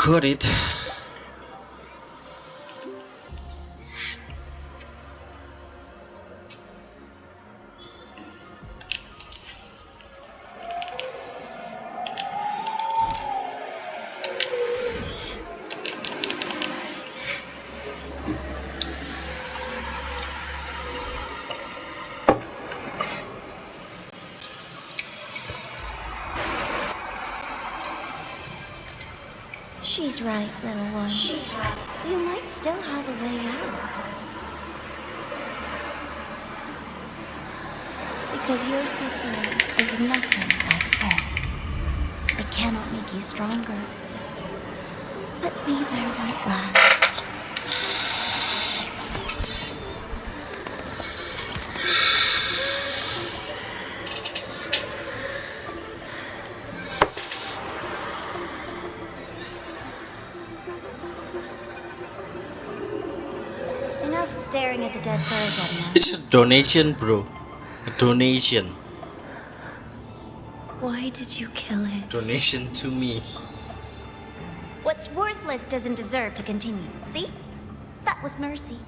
got it. She's right, little one. You might still have a way out. Because your suffering is nothing like hers. It cannot make you stronger, but neither will it last. Enough staring at the dead bird, Denia. It's a donation, bro. A donation. Why did you kill it? Donation to me. What's worthless doesn't deserve to continue. See? That was mercy.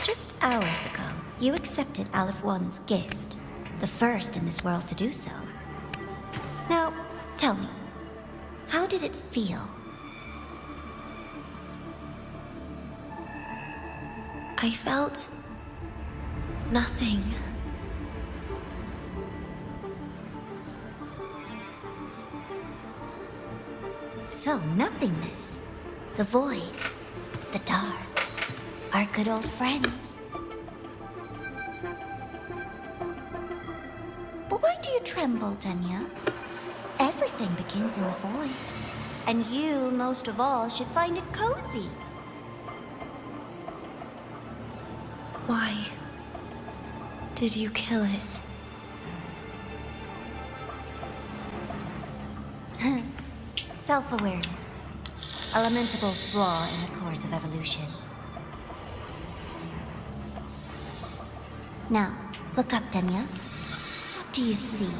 Just hours ago, you accepted Aleph One's gift. The first in this world to do so. Now, tell me, how did it feel? I felt nothing. So, nothingness, the void, the dark, our good old friends. But why do you tremble, Denia? Everything begins in the void, and you, most of all, should find it cozy. Why did you kill it? Self-awareness, a lamentable flaw in the course of evolution. Now, look up, Denia. What do you see?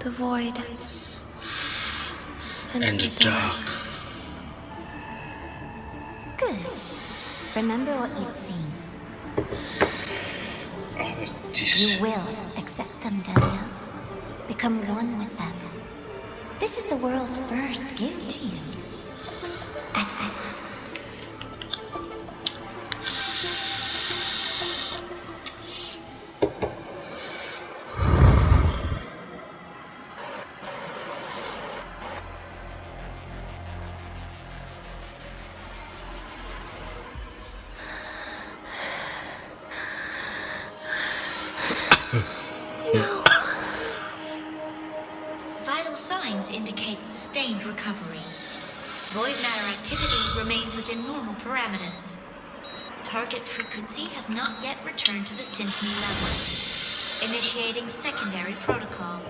The void and And the dark. Good. Remember what you've seen. Oh, this. You will accept them, Denia. Become one with them. This is the world's first gift to you. At last. Vital signs indicate sustained recovery. Void matter activity remains within normal parameters. Target frequency has not yet returned to the Syntony level. Initiating secondary protocol.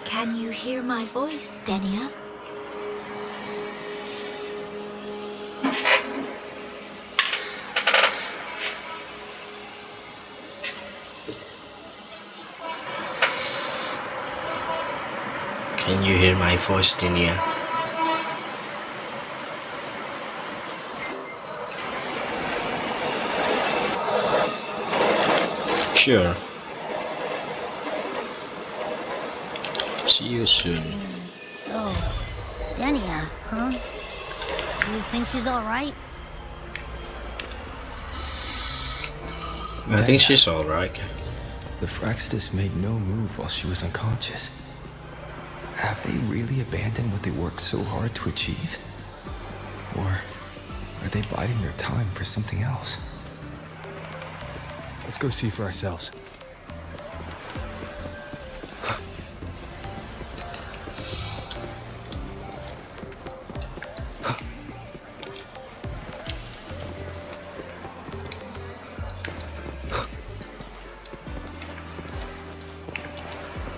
Can you hear my voice, Denia? Can you hear my voice, Denia? Sure. See you soon. So, Denia, huh? You think she's alright? I think she's alright. The Fraxidus made no move while she was unconscious. Have they really abandoned what they worked so hard to achieve? Or are they biding their time for something else? Let's go see for ourselves.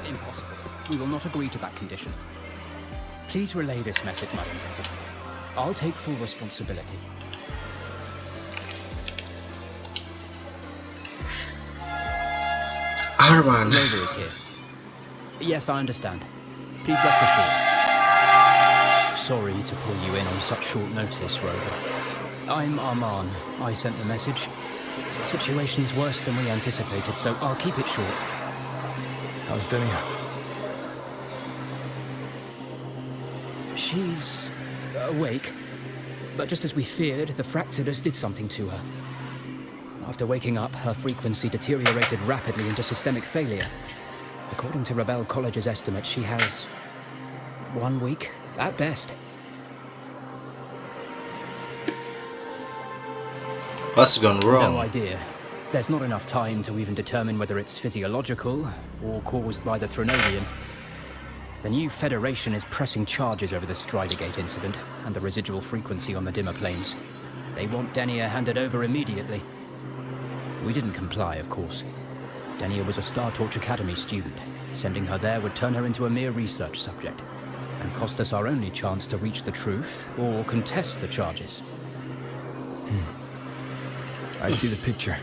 Impossible. We will not agree to that condition. Please relay this message, Madam President. I'll take full responsibility. Harman. Rover is here. Yes, I understand. Please rest assured. Sorry to pull you in on such short notice, Rover. I'm Arman. I sent the message. The situation's worse than we anticipated, so I'll keep it short. How's Denia? She's awake. But just as we feared, the Fractidus did something to her. After waking up, her frequency deteriorated rapidly into systemic failure. According to Rebel College's estimate, she has 1 week, at best. What's gone wrong? No idea. There's not enough time to even determine whether it's physiological or caused by the Threnodian. The new Federation is pressing charges over the Stridergate incident and the residual frequency on the dimmer planes. They want Denia handed over immediately. We didn't comply, of course. Denia was a Star Torch Academy student. Sending her there would turn her into a mere research subject and cost us our only chance to reach the truth or contest the charges. I see the picture.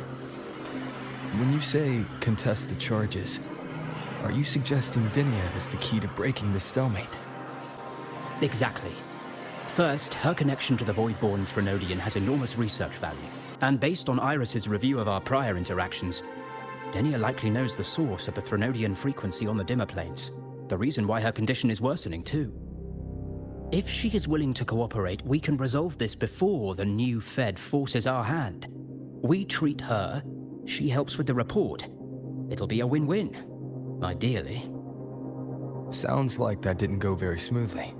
When you say contest the charges, are you suggesting Denia is the key to breaking the stalemate? Exactly. First, her connection to the Voidborn Threnodian has enormous research value. And based on Iris's review of our prior interactions, Denia likely knows the source of the Threnodian frequency on the dimmer planes. The reason why her condition is worsening, too. If she is willing to cooperate, we can resolve this before the new Fed forces our hand. We treat her, she helps with the report. It'll be a win-win, ideally. Sounds like that didn't go very smoothly.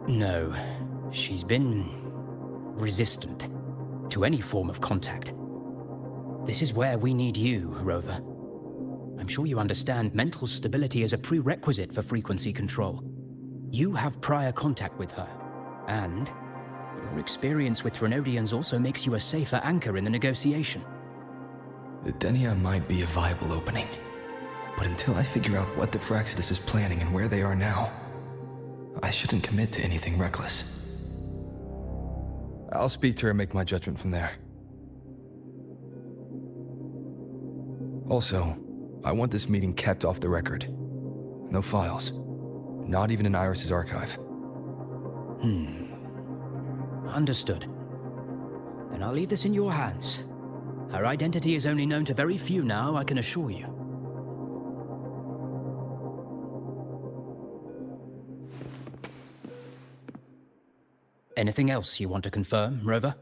No, she's been resistant to any form of contact. This is where we need you, Rover. I'm sure you understand mental stability is a prerequisite for frequency control. You have prior contact with her, and your experience with Threnodians also makes you a safer anchor in the negotiation. Denia might be a viable opening, but until I figure out what the Fractidus is planning and where they are now, I shouldn't commit to anything reckless. I'll speak to her and make my judgment from there. Also, I want this meeting kept off the record. No files. Not even in Iris's archive. Understood. Then I'll leave this in your hands. Her identity is only known to very few now, I can assure you. Anything else you want to confirm, Rover?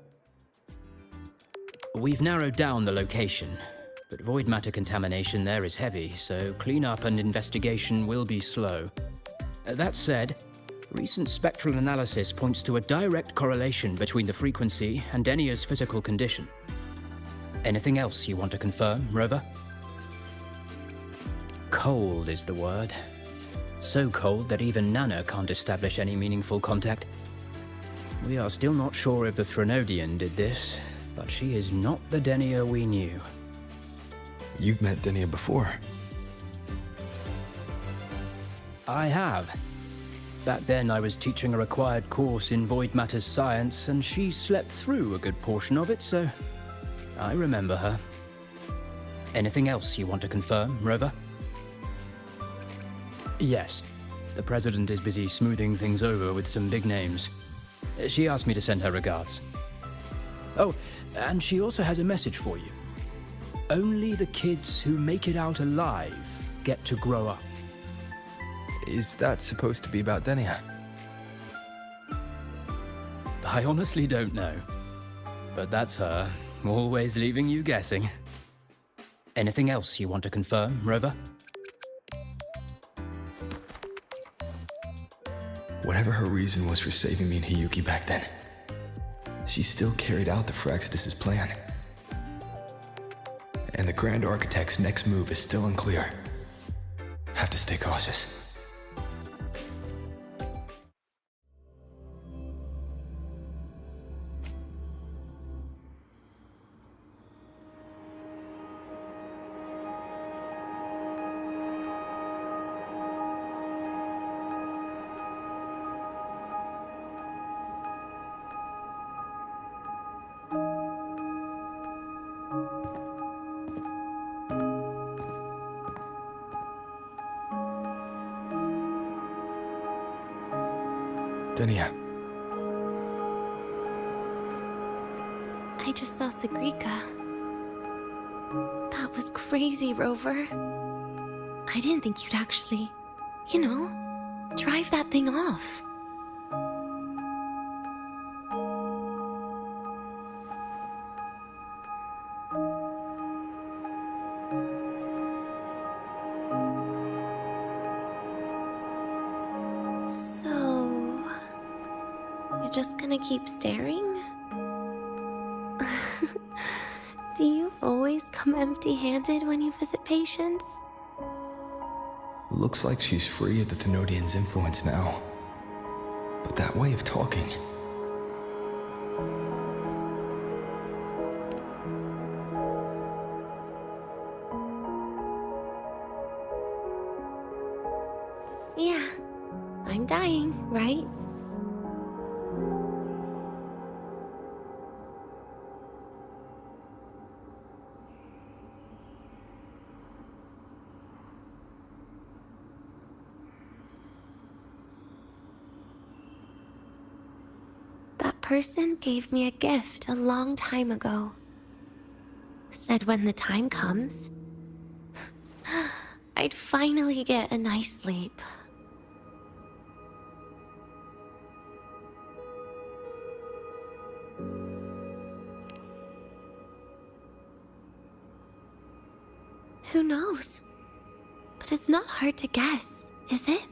We've narrowed down the location, but void matter contamination there is heavy, so cleanup and investigation will be slow. That said, recent spectral analysis points to a direct correlation between the frequency and Denia's physical condition. Anything else you want to confirm, Rover? Cold is the word. So cold that even Nana can't establish any meaningful contact. We are still not sure if the Threnodian did this, but she is not the Denia we knew. You've met Denia before. I have. Back then I was teaching a required course in void matters science, and she slept through a good portion of it, so I remember her. Anything else you want to confirm, Rover? Yes. The President is busy smoothing things over with some big names. She asked me to send her regards. Oh, and she also has a message for you. Only the kids who make it out alive get to grow up. Is that supposed to be about Denia? I honestly don't know. But that's her, always leaving you guessing. Anything else you want to confirm, Rover? Whatever her reason was for saving me and Hiyuki back then, she still carried out the Fractidus' plan. And the Grand Architect's next move is still unclear. Have to stay cautious. Denia. I just saw Sagrika. That was crazy, Rover. I didn't think you'd actually, drive that thing off. So, you're just gonna keep staring? Do you always come empty-handed when you visit patients? Looks like she's free of the Thenodian's influence now. But that way of talking... Yeah, I'm dying, right? That person gave me a gift a long time ago. Said when the time comes, I'd finally get a nice sleep. Who knows? But it's not hard to guess, is it?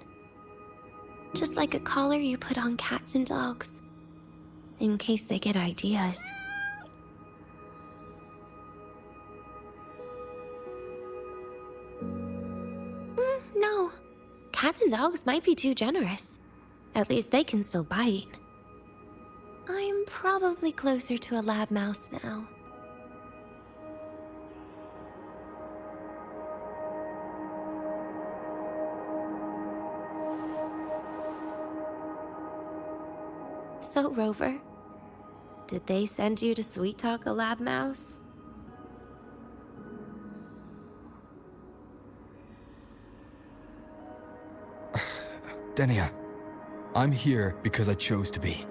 Just like a collar you put on cats and dogs, in case they get ideas. No. Cats and dogs might be too generous. At least they can still bite. I'm probably closer to a lab mouse now. So, Rover, did they send you to sweet talk a lab mouse? Denia, I'm here because I chose to be.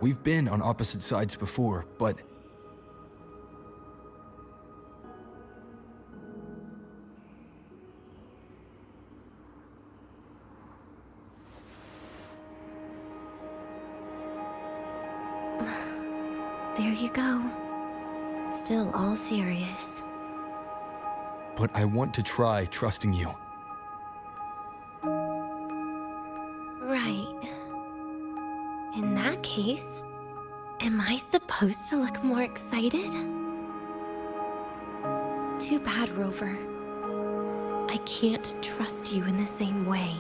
We've been on opposite sides before, but... There you go. Still all serious. But I want to try trusting you. Right. In that case, am I supposed to look more excited? Too bad, Rover. I can't trust you in the same way.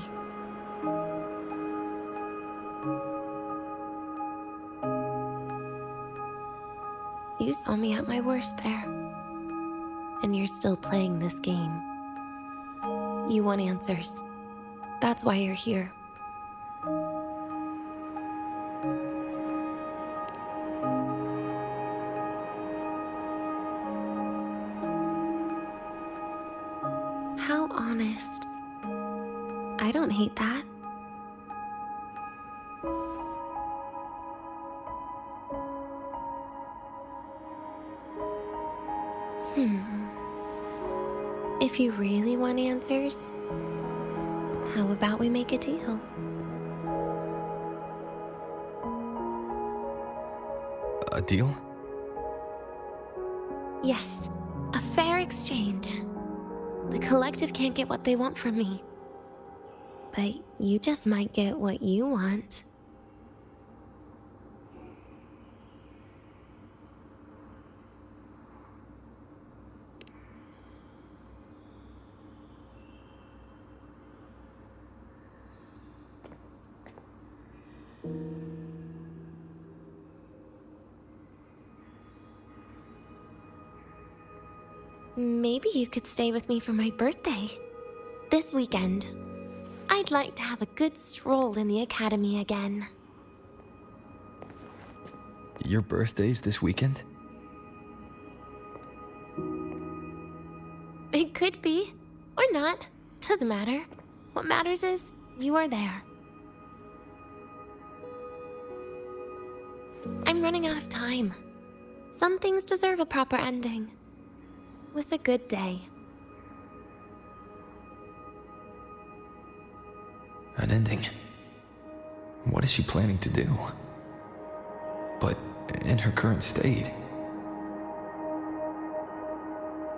You saw me at my worst there. And you're still playing this game. You want answers. That's why you're here. How honest. I don't hate that. If you really want answers, how about we make a deal? A deal? Yes, a fair exchange. The collective can't get what they want from me. But you just might get what you want. Maybe you could stay with me for my birthday. This weekend. I'd like to have a good stroll in the academy again. Your birthday's this weekend? It could be. Or not. Doesn't matter. What matters is you are there. I'm running out of time. Some things deserve a proper ending. With a good day. An ending? What is she planning to do? But in her current state...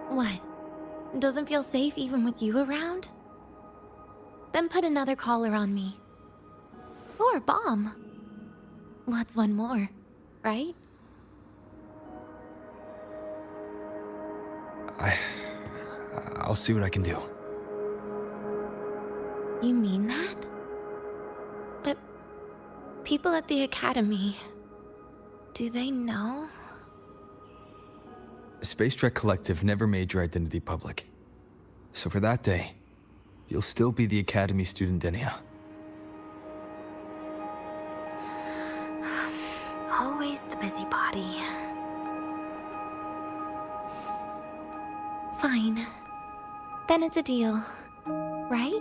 What? Doesn't feel safe even with you around? Then put another collar on me. Or a bomb. What's one more, right? I'll see what I can do. You mean that? But people at the academy, do they know? Space Trek Collective never made your identity public. So for that day, you'll still be the Academy student Denia. Always the busybody. Fine. Then it's a deal, right?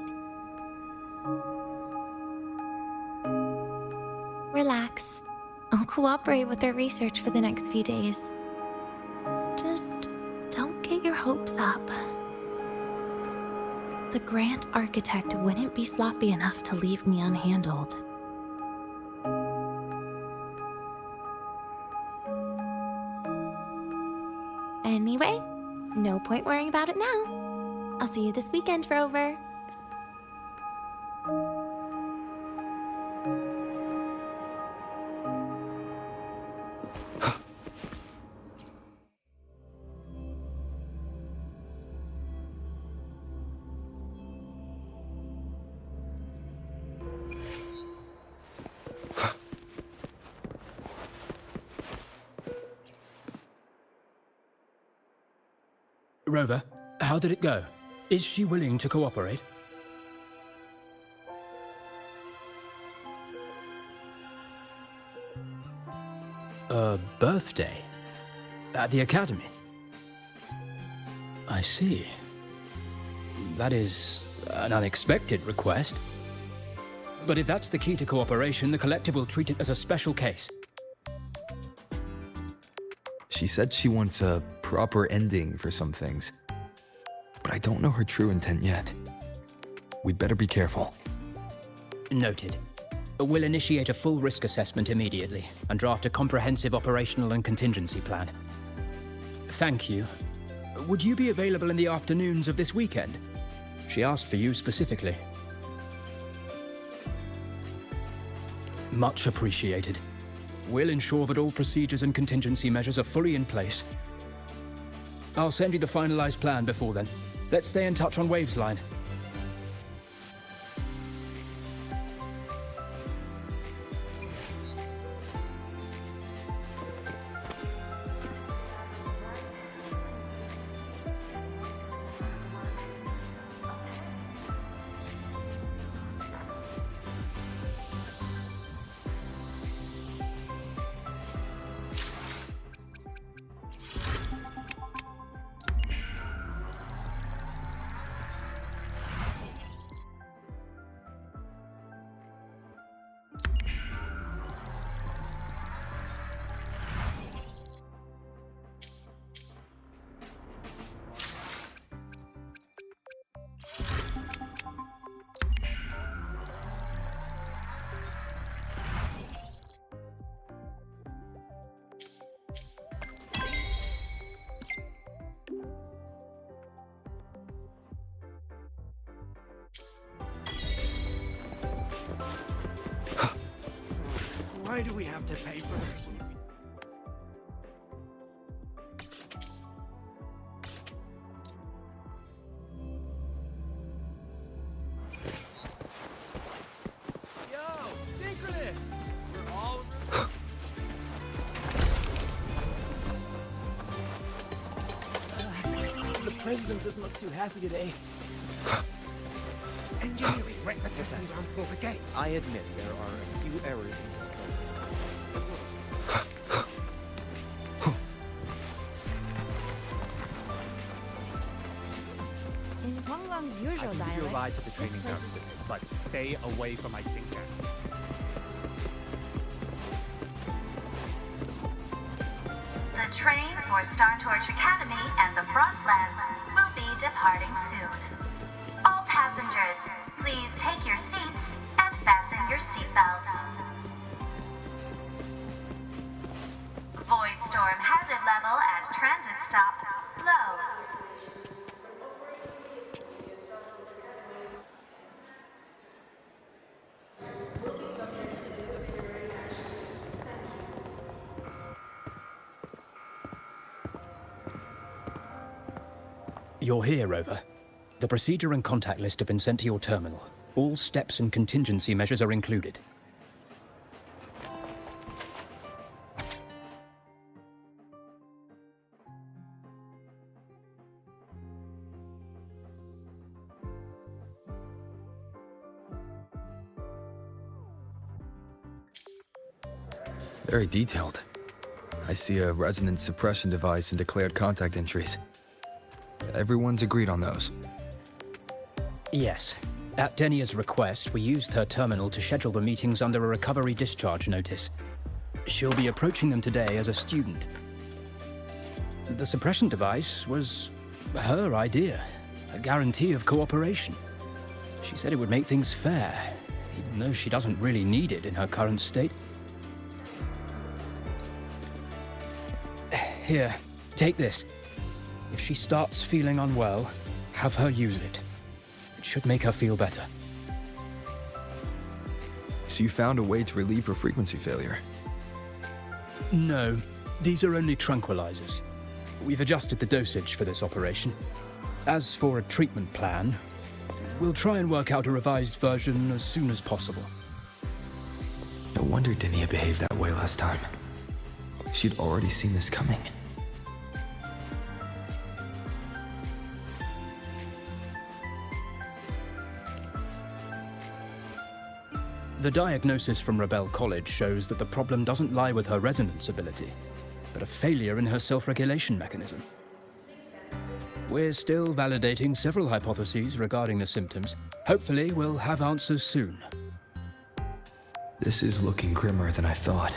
Relax. I'll cooperate with their research for the next few days. Just don't get your hopes up. The Grant Architect wouldn't be sloppy enough to leave me unhandled. Anyway, no point worrying about it now. I'll see you this weekend, Rover. Rover, how did it go? Is she willing to cooperate? A birthday? At the academy? I see. That is an unexpected request. But if that's the key to cooperation, the collective will treat it as a special case. She said she wants a proper ending for some things. But I don't know her true intent yet. We'd better be careful. Noted. We'll initiate a full risk assessment immediately and draft a comprehensive operational and contingency plan. Thank you. Would you be available in the afternoons of this weekend? She asked for you specifically. Much appreciated. We'll ensure that all procedures and contingency measures are fully in place. I'll send you the finalized plan before then. Let's stay in touch on Waves line. Why do we have to paper? Yo, synchronist! We're all... The president doesn't look too happy today. Engineering, right? The systems aren't full of gate. I admit there are a few errors in this code. Konglong's I usual can give you a dialect. ride to the training ground soon, but stay away from my sink can. The train for Star Torch Academy and the Frontlands will be departing soon. All passengers, please take your seats and fasten your seatbelts. Void storm hazard level at transit stop low. You're here, Rover. The procedure and contact list have been sent to your terminal. All steps and contingency measures are included. Very detailed. I see a resonance suppression device and declared contact entries. Everyone's agreed on those. Yes. At Denia's request, we used her terminal to schedule the meetings under a recovery discharge notice. She'll be approaching them today as a student. The suppression device was her idea, a guarantee of cooperation. She said it would make things fair, even though she doesn't really need it in her current state. Here, take this. If she starts feeling unwell, have her use it. It should make her feel better. So you found a way to relieve her frequency failure? No, these are only tranquilizers. We've adjusted the dosage for this operation. As for a treatment plan, we'll try and work out a revised version as soon as possible. No wonder Denia behaved that way last time. She'd already seen this coming. The diagnosis from Rebel College shows that the problem doesn't lie with her resonance ability, but a failure in her self-regulation mechanism. We're still validating several hypotheses regarding the symptoms. Hopefully, we'll have answers soon. This is looking grimmer than I thought.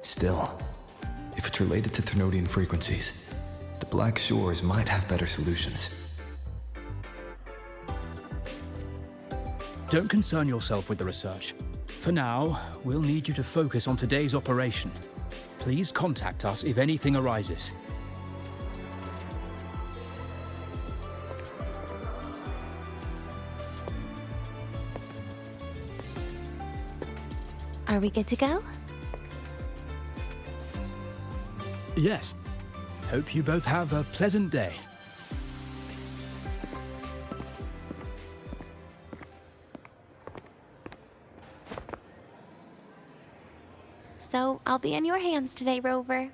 Still, if it's related to Thermodian frequencies, the Black Shores might have better solutions. Don't concern yourself with the research. For now, we'll need you to focus on today's operation. Please contact us if anything arises. Are we good to go? Yes. Hope you both have a pleasant day. So, I'll be in your hands today, Rover.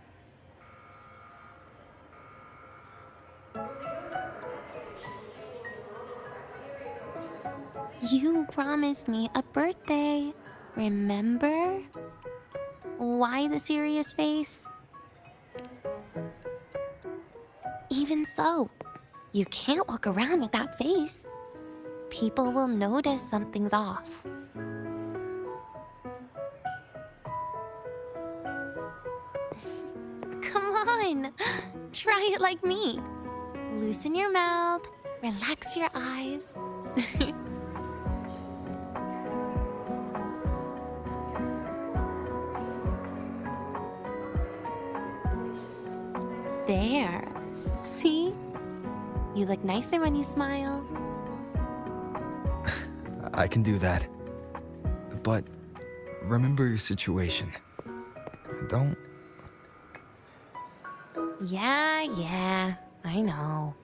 You promised me a birthday, remember? Why the serious face? Even so, you can't walk around with that face. People will notice something's off. Come on, try it like me. Loosen your mouth, relax your eyes. There. See? You look nicer when you smile. I can do that. But remember your situation. Don't... Yeah, I know.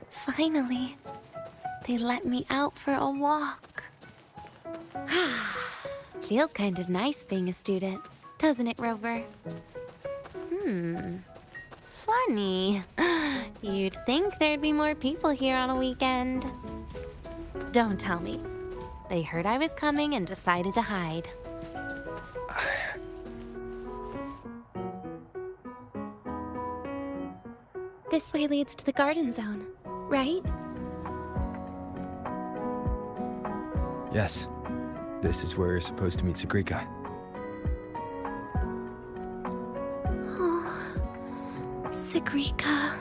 Finally, they let me out for a walk. Feels kind of nice being a student, doesn't it, Rover? Funny. You'd think there'd be more people here on a weekend. Don't tell me. They heard I was coming and decided to hide. way leads to the garden zone, right? Yes. This is where you're supposed to meet Sagrika. Oh, Sagrika.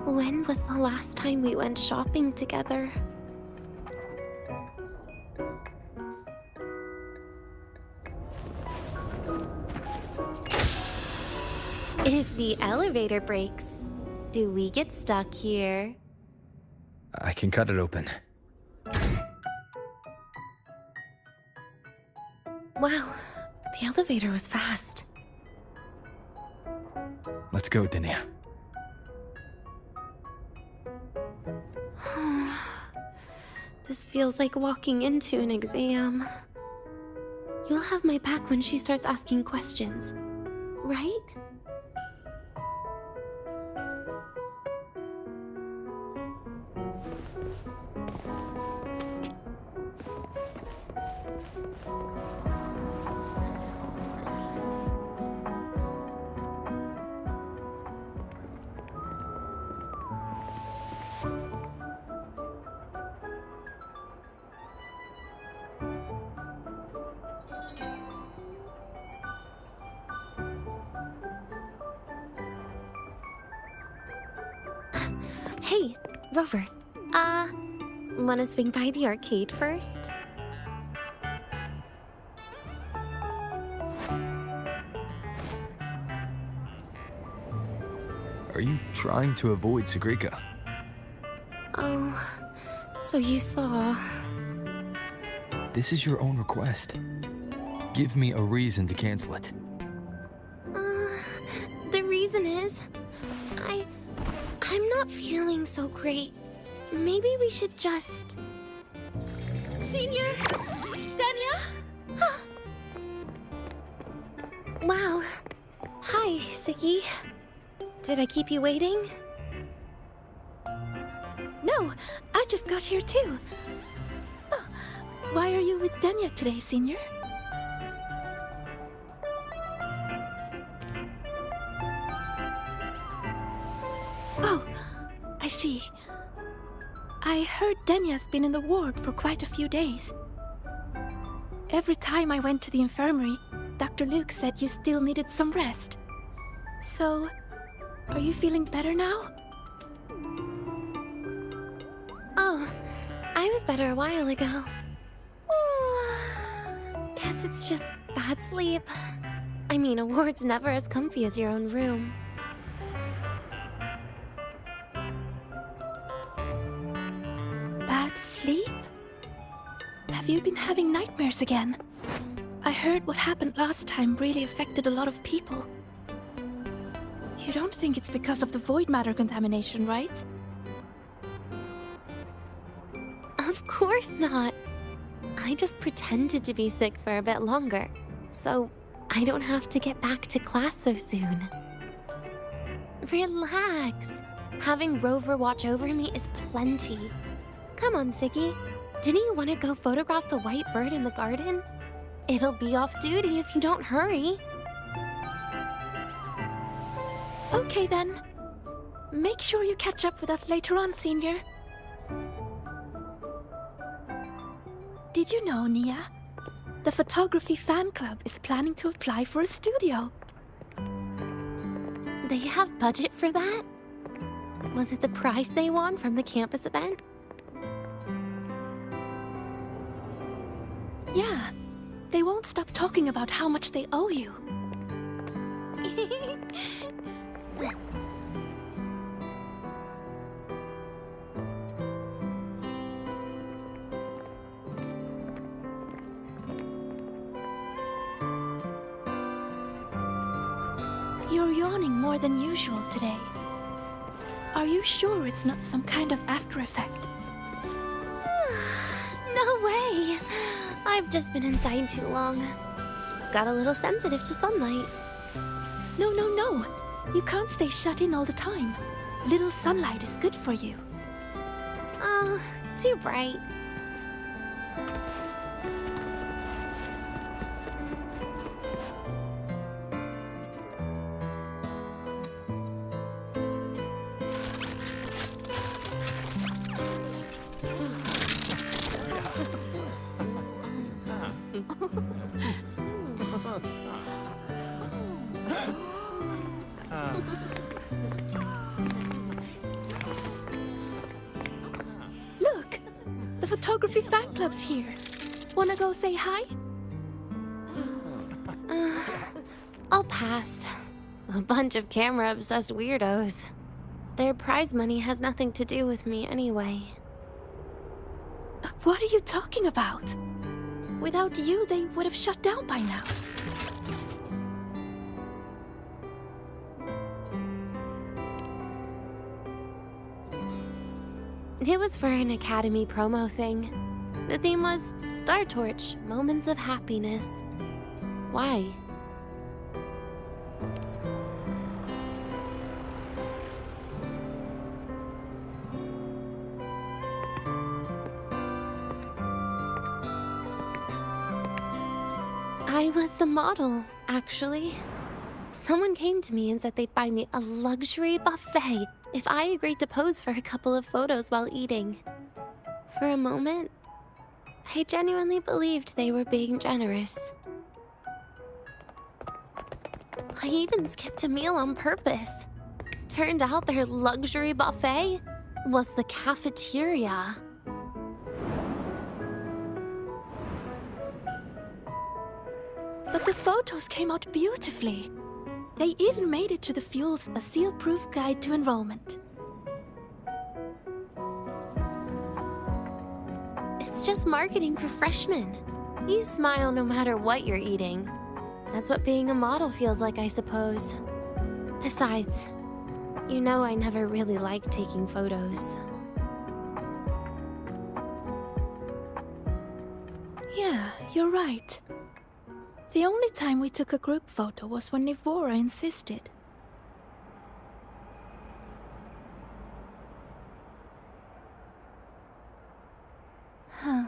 When was the last time we went shopping together? If the elevator breaks, do we get stuck here? I can cut it open. Wow, the elevator was fast. Let's go, Denia. This feels like walking into an exam. You'll have my back when she starts asking questions, right? Hey, Rover. Wanna swing by the arcade first? Are you trying to avoid Sagrika? Oh, so you saw... This is your own request. Give me a reason to cancel it. The reason is... I'm not feeling so great. Maybe we should just... Senior? Denia? Wow. Hi, Siggy. Did I keep you waiting? No, I just got here too. Oh, why are you with Denia today, Senior? Oh, I see. I heard Denia's been in the ward for quite a few days. Every time I went to the infirmary, Dr. Luke said you still needed some rest. So, are you feeling better now? Oh, I was better a while ago. Guess it's just bad sleep. I mean, a ward's never as comfy as your own room. Bad sleep? Have you been having nightmares again? I heard what happened last time really affected a lot of people. You don't think it's because of the void matter contamination, right? Of course not. I just pretended to be sick for a bit longer, so I don't have to get back to class so soon. Relax. Having Rover watch over me is plenty. Come on, Siggy. Didn't you want to go photograph the white bird in the garden? It'll be off duty if you don't hurry. Okay then. Make sure you catch up with us later on, Senior. Did you know, Nia? The photography fan club is planning to apply for a studio. They have budget for that? Was it the prize they won from the campus event? Yeah. They won't stop talking about how much they owe you. You're yawning more than usual today. Are you sure it's not some kind of after effect? No way! I've just been inside too long. Got a little sensitive to sunlight. No. You can't stay shut in all the time. Little sunlight is good for you. Oh, too bright. Look! The photography fan club's here. Wanna go say hi? I'll pass. A bunch of camera-obsessed weirdos. Their prize money has nothing to do with me anyway. What are you talking about? Without you, they would have shut down by now. It was for an Academy promo thing. The theme was Star Torch, Moments of Happiness. Why? I was the model, actually. Someone came to me and said they'd buy me a luxury buffet if I agreed to pose for a couple of photos while eating. For a moment, I genuinely believed they were being generous. I even skipped a meal on purpose. Turned out their luxury buffet was the cafeteria. But the photos came out beautifully. They even made it to the Fuel's A Seal-Proof Guide to Enrollment. It's just marketing for freshmen. You smile no matter what you're eating. That's what being a model feels like, I suppose. Besides, you know I never really liked taking photos. Yeah, you're right. The only time we took a group photo was when Nvidia insisted. Huh.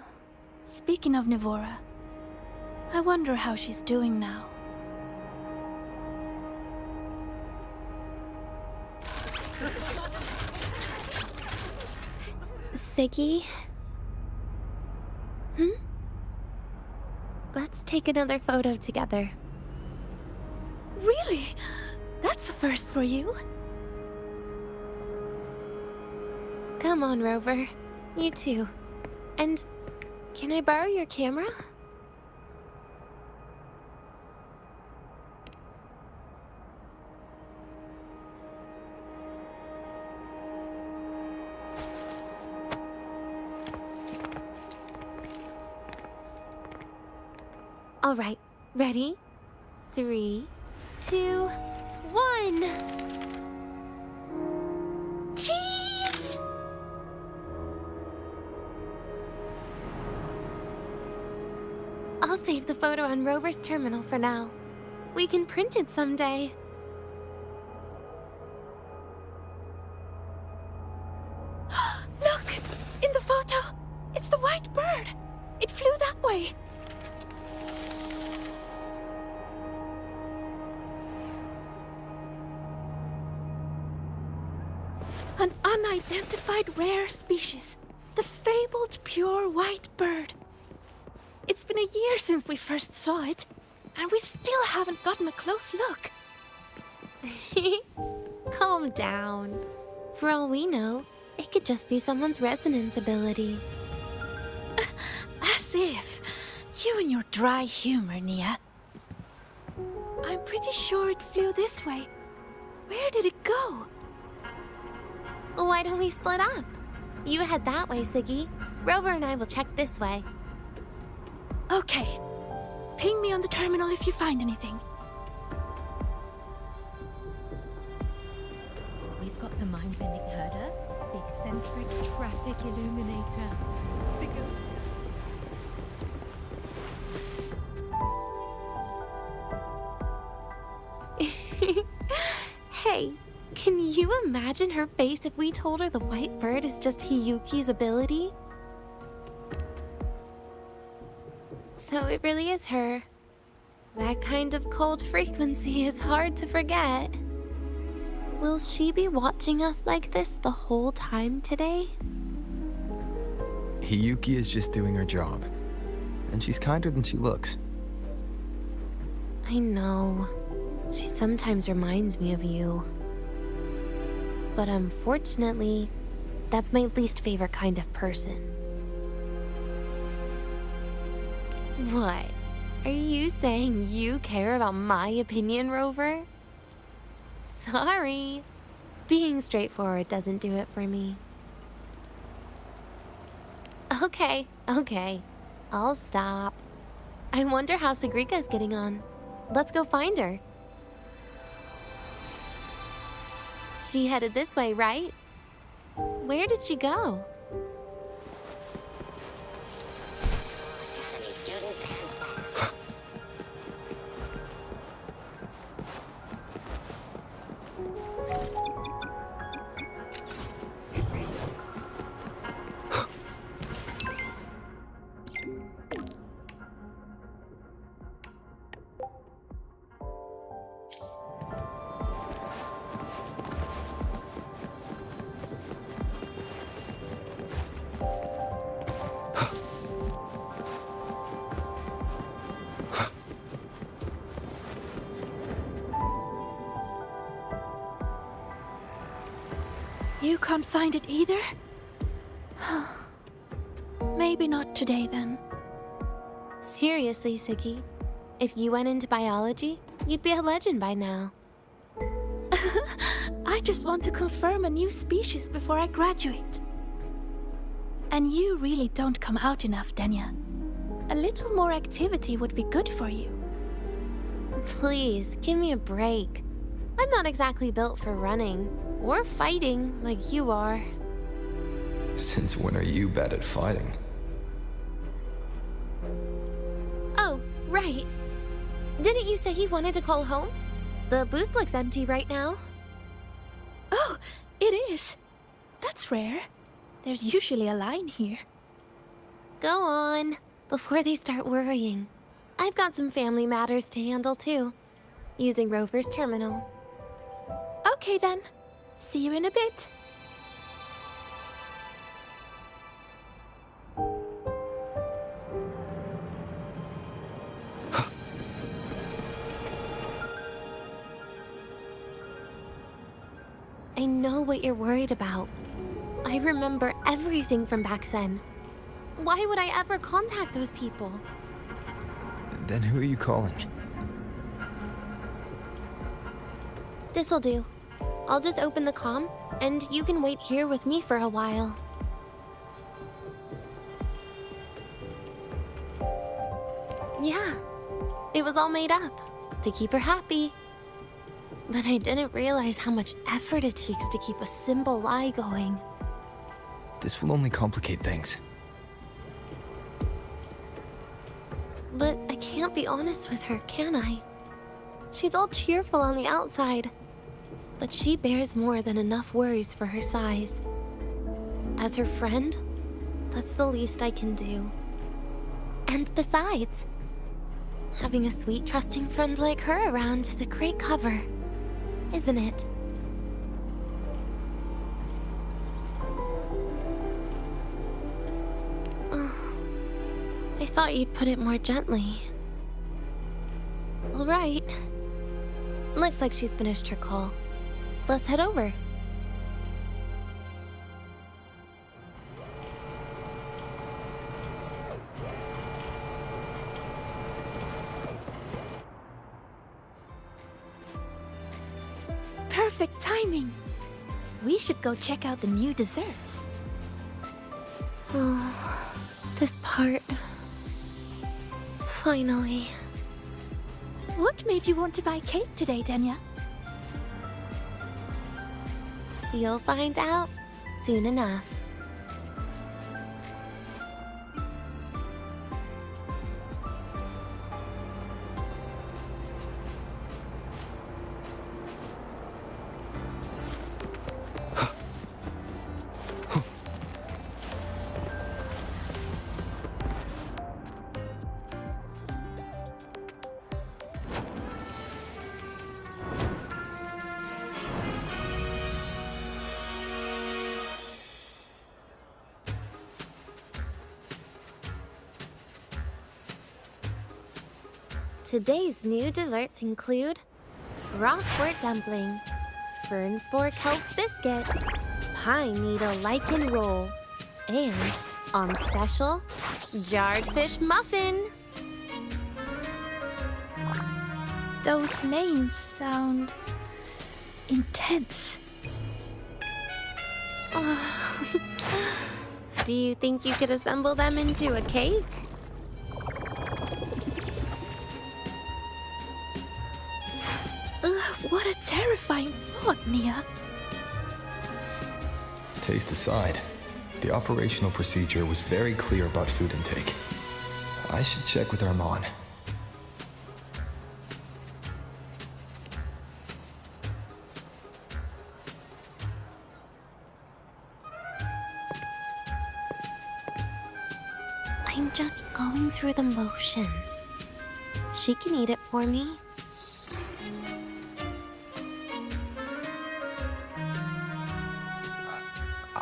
Speaking of Nvidia, I wonder how she's doing now. Siggy? Let's take another photo together. Really? That's a first for you. Come on, Rover. You too. And can I borrow your camera? All right, ready? 3, 2, 1. Cheese! I'll save the photo on Rover's terminal for now. We can print it someday. Look! In the photo! It's the white bird! It flew that way! An unidentified rare species. The fabled pure white bird. It's been a year since we first saw it, and we still haven't gotten a close look. Calm down. For all we know, it could just be someone's resonance ability. As if. You and your dry humor, Nia. I'm pretty sure it flew this way. Where did it go? Why don't we split up? You head that way, Siggy. Rover and I will check this way. Okay. Ping me on the terminal if you find anything. We've got the mind-bending herder, the eccentric traffic illuminator, the ghost. Hey, can you imagine her face if we told her the white bird is just Hiyuki's ability? So it really is her. That kind of cold frequency is hard to forget. Will she be watching us like this the whole time today? Hiyuki is just doing her job. and she's kinder than she looks. I know. She sometimes reminds me of you. But unfortunately, that's my least favorite kind of person. What? Are you saying you care about my opinion, Rover? Sorry. Being straightforward doesn't do it for me. Okay. I'll stop. I wonder how Sagrika's getting on. Let's go find her. She headed this way, right? Where did she go? You can't find it either? Maybe not today then. Seriously, Siggy. If you went into biology, you'd be a legend by now. I just want to confirm a new species before I graduate. And you really don't come out enough, Denia. A little more activity would be good for you. Please, give me a break. I'm not exactly built for running or fighting like you are. Since when are you bad at fighting? Oh, right. Didn't you say you wanted to call home? The booth looks empty right now. Oh, it is. That's rare. There's usually a line here. Go on, before they start worrying. I've got some family matters to handle too, using Rover's terminal. Okay then. See you in a bit. I know what you're worried about. I remember everything from back then. Why would I ever contact those people? Then who are you calling? This'll do. I'll just open the comm, and you can wait here with me for a while. Yeah, it was all made up to keep her happy. But I didn't realize how much effort it takes to keep a simple lie going. This will only complicate things. But I can't be honest with her, can I? She's all cheerful on the outside, but she bears more than enough worries for her size. As her friend, that's the least I can do. And besides, having a sweet, trusting friend like her around is a great cover, isn't it? Oh, I thought you'd put it more gently. All right. Looks like she's finished her call. Let's head over. Perfect timing. We should go check out the new desserts. Oh, this part. Finally. What made you want to buy cake today, Denia? You'll find out soon enough. Today's new desserts include frostwort dumpling, fern spore kelp biscuit, pine needle lichen roll, and, on special, jarred fish muffin. Those names sound intense. Do you think you could assemble them into a cake? What a terrifying thought, Nia. Taste aside, the operational procedure was very clear about food intake. I should check with Armand. I'm just going through the motions. She can eat it for me.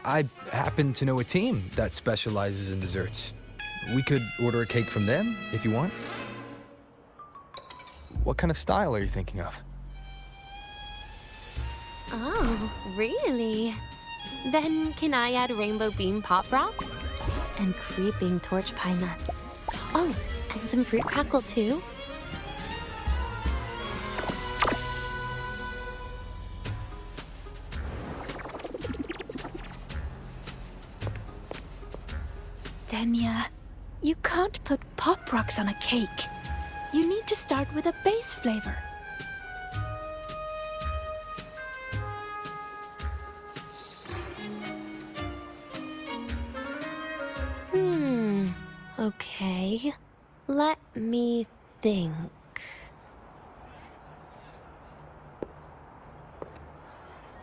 I happen to know a team that specializes in desserts. We could order a cake from them, if you want. What kind of style are you thinking of? Oh, really? Then can I add rainbow bean pop rocks? And creeping torch pine nuts. Oh, and some fruit crackle too? Denia, you can't put pop rocks on a cake. You need to start with a base flavor. Okay. Let me think.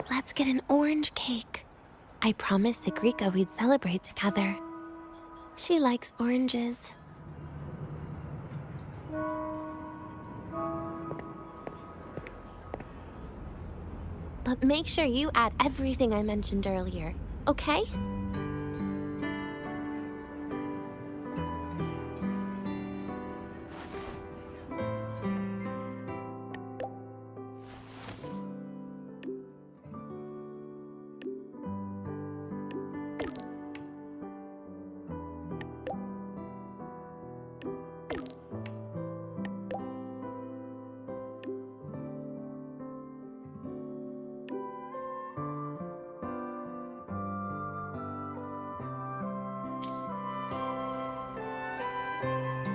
Let's get an orange cake. I promised Sigrika we'd celebrate together. She likes oranges. But make sure you add everything I mentioned earlier, okay?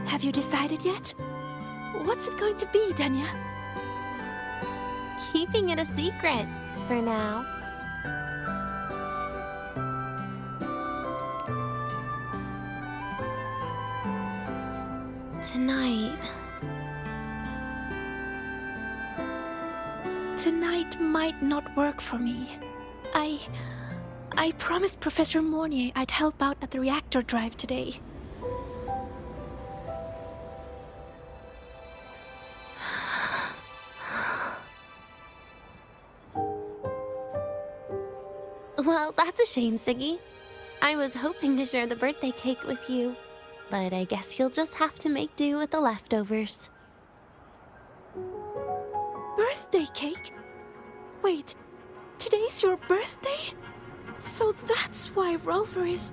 Have you decided yet? What's it going to be, Denia? Keeping it a secret for now. Tonight might not work for me. I promised Professor Mornier I'd help out at the reactor drive today. Well, that's a shame, Siggy. I was hoping to share the birthday cake with you, but I guess you'll just have to make do with the leftovers. Birthday cake? Wait, today's your birthday? So that's why Rover is...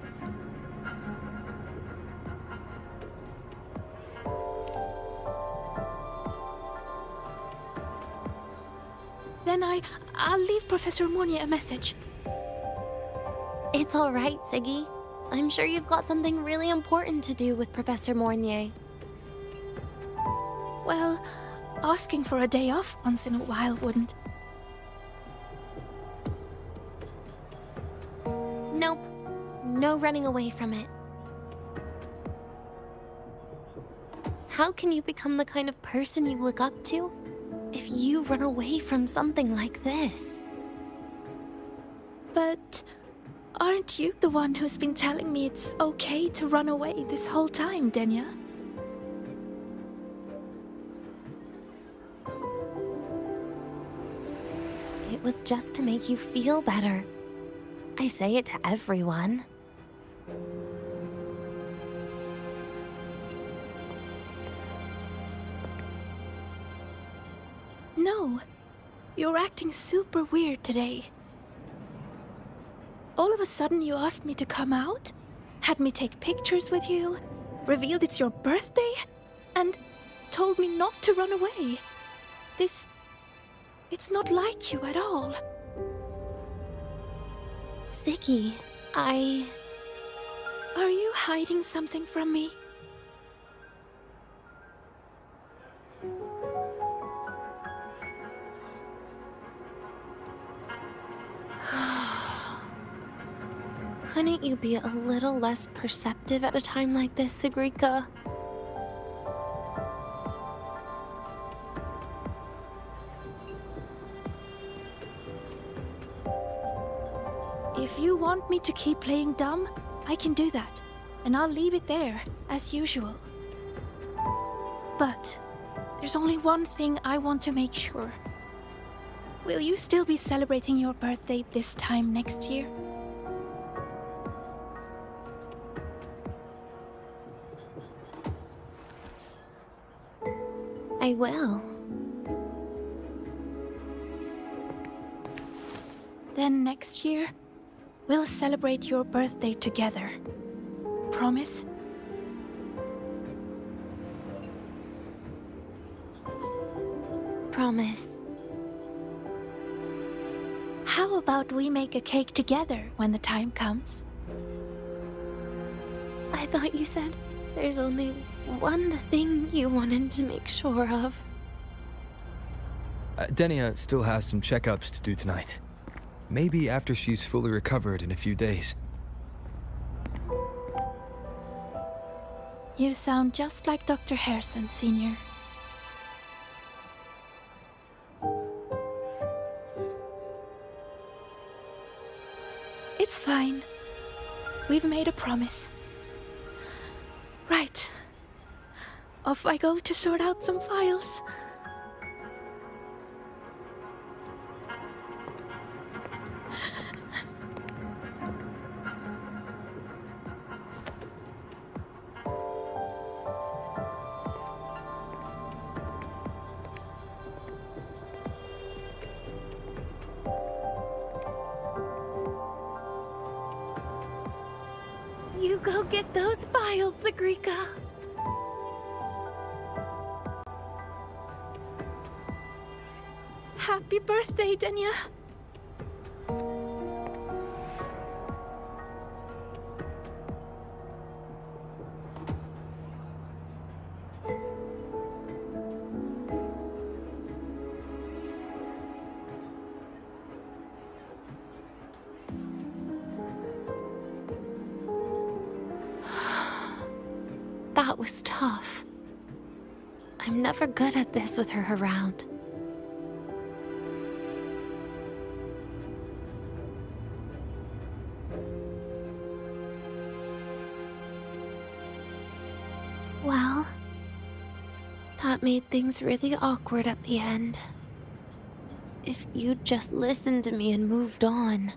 Then I'll leave Professor Mornier a message. It's all right, Siggy. I'm sure you've got something really important to do with Professor Mornier. Well, asking for a day off once in a while wouldn't. Nope. No running away from it. How can you become the kind of person you look up to if you run away from something like this? But aren't you the one who's been telling me it's okay to run away this whole time, Denia? It was just to make you feel better. I say it to everyone. No, you're acting super weird today. All of a sudden you asked me to come out, had me take pictures with you, revealed it's your birthday, and told me not to run away. It's not like you at all. Ziggy, Are you hiding something from me? Couldn't you be a little less perceptive at a time like this, Sagrika? If you want me to keep playing dumb, I can do that, and I'll leave it there, as usual. But there's only one thing I want to make sure. Will you still be celebrating your birthday this time next year? I will. Then next year, we'll celebrate your birthday together. Promise? Promise. How about we make a cake together when the time comes? I thought you said there's only one thing you wanted to make sure of. Denia still has some checkups to do tonight. Maybe after she's fully recovered in a few days. You sound just like Dr. Harrison, Senior. It's fine. We've made a promise. Right. Off I go to sort out some files. You go get those files, Sagrika. Happy birthday, Denia. That was tough. I'm never good at this with her around. Well, that made things really awkward at the end. If you'd just listened to me and moved on.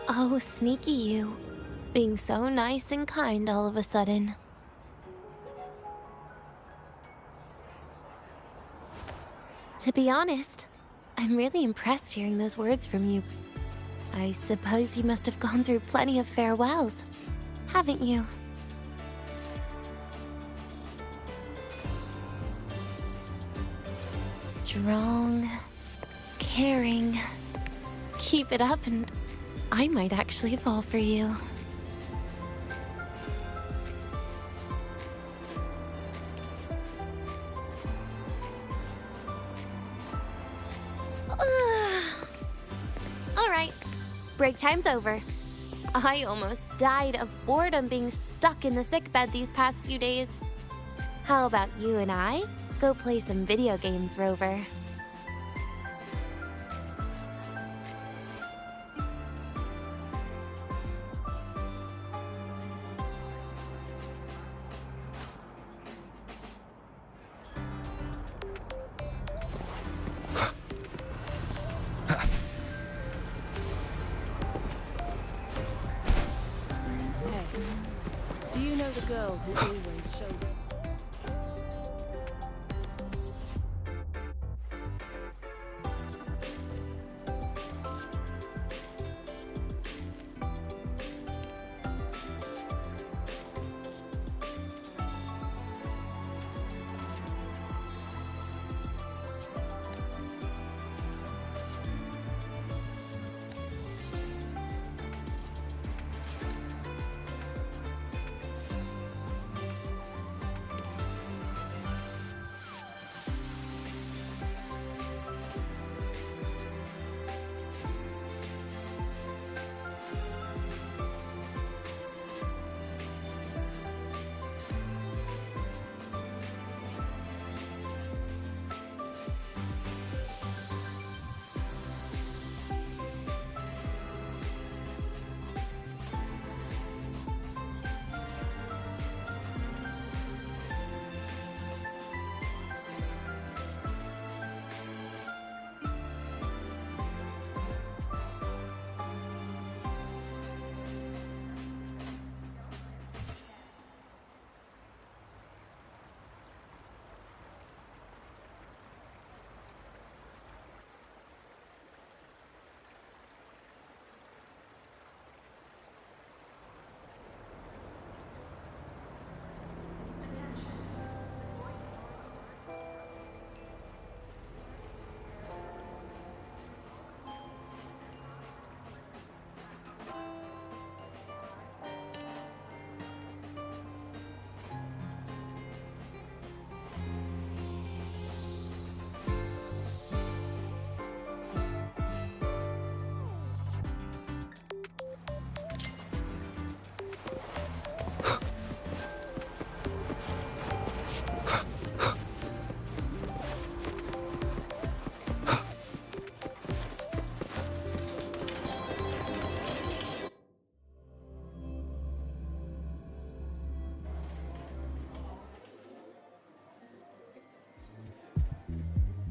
Oh, sneaky you. Being so nice and kind all of a sudden. To be honest, I'm really impressed hearing those words from you. I suppose you must have gone through plenty of farewells, haven't you? Strong, caring. Keep it up and I might actually fall for you. All right, break time's over. I almost died of boredom being stuck in the sickbed these past few days. How about you and I go play some video games, Rover? You know the girl who always shows up.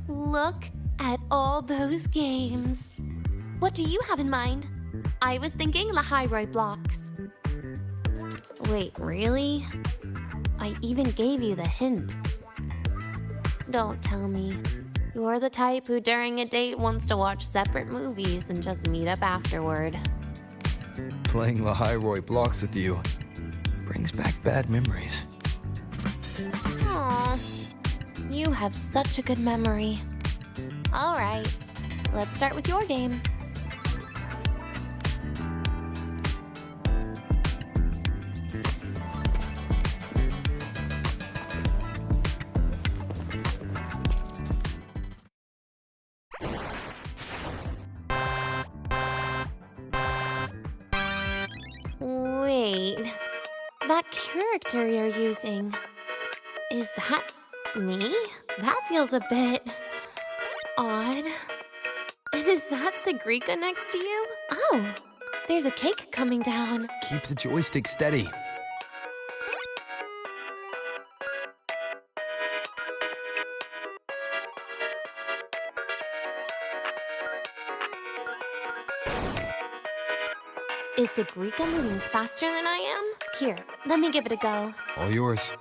Look at all those games. What do you have in mind? I was thinking Lahairoi blocks. Wait, really? I even gave you the hint. Don't tell me. You're the type who during a date wants to watch separate movies and just meet up afterward. Playing Lahairoi blocks with you brings back bad memories. Aw, you have such a good memory. All right, let's start with your game. Wait, that character you're using, is that me? That feels a bit odd. And is that Sagrika next to you? Oh, there's a cake coming down. Keep the joystick steady. Is Sagrika moving faster than I am? Here, let me give it a go. All yours.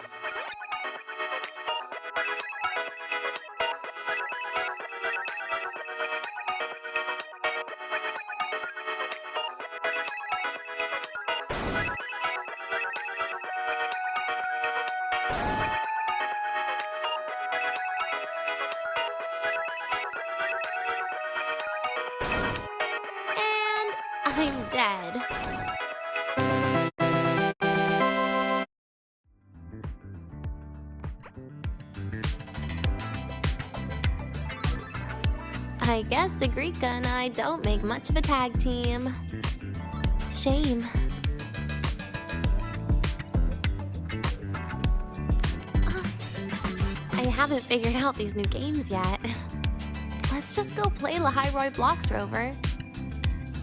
I'm dead. I guess Sagrika and I don't make much of a tag team. Shame. I haven't figured out these new games yet. Let's just go play Lahairoi blocks, Rover.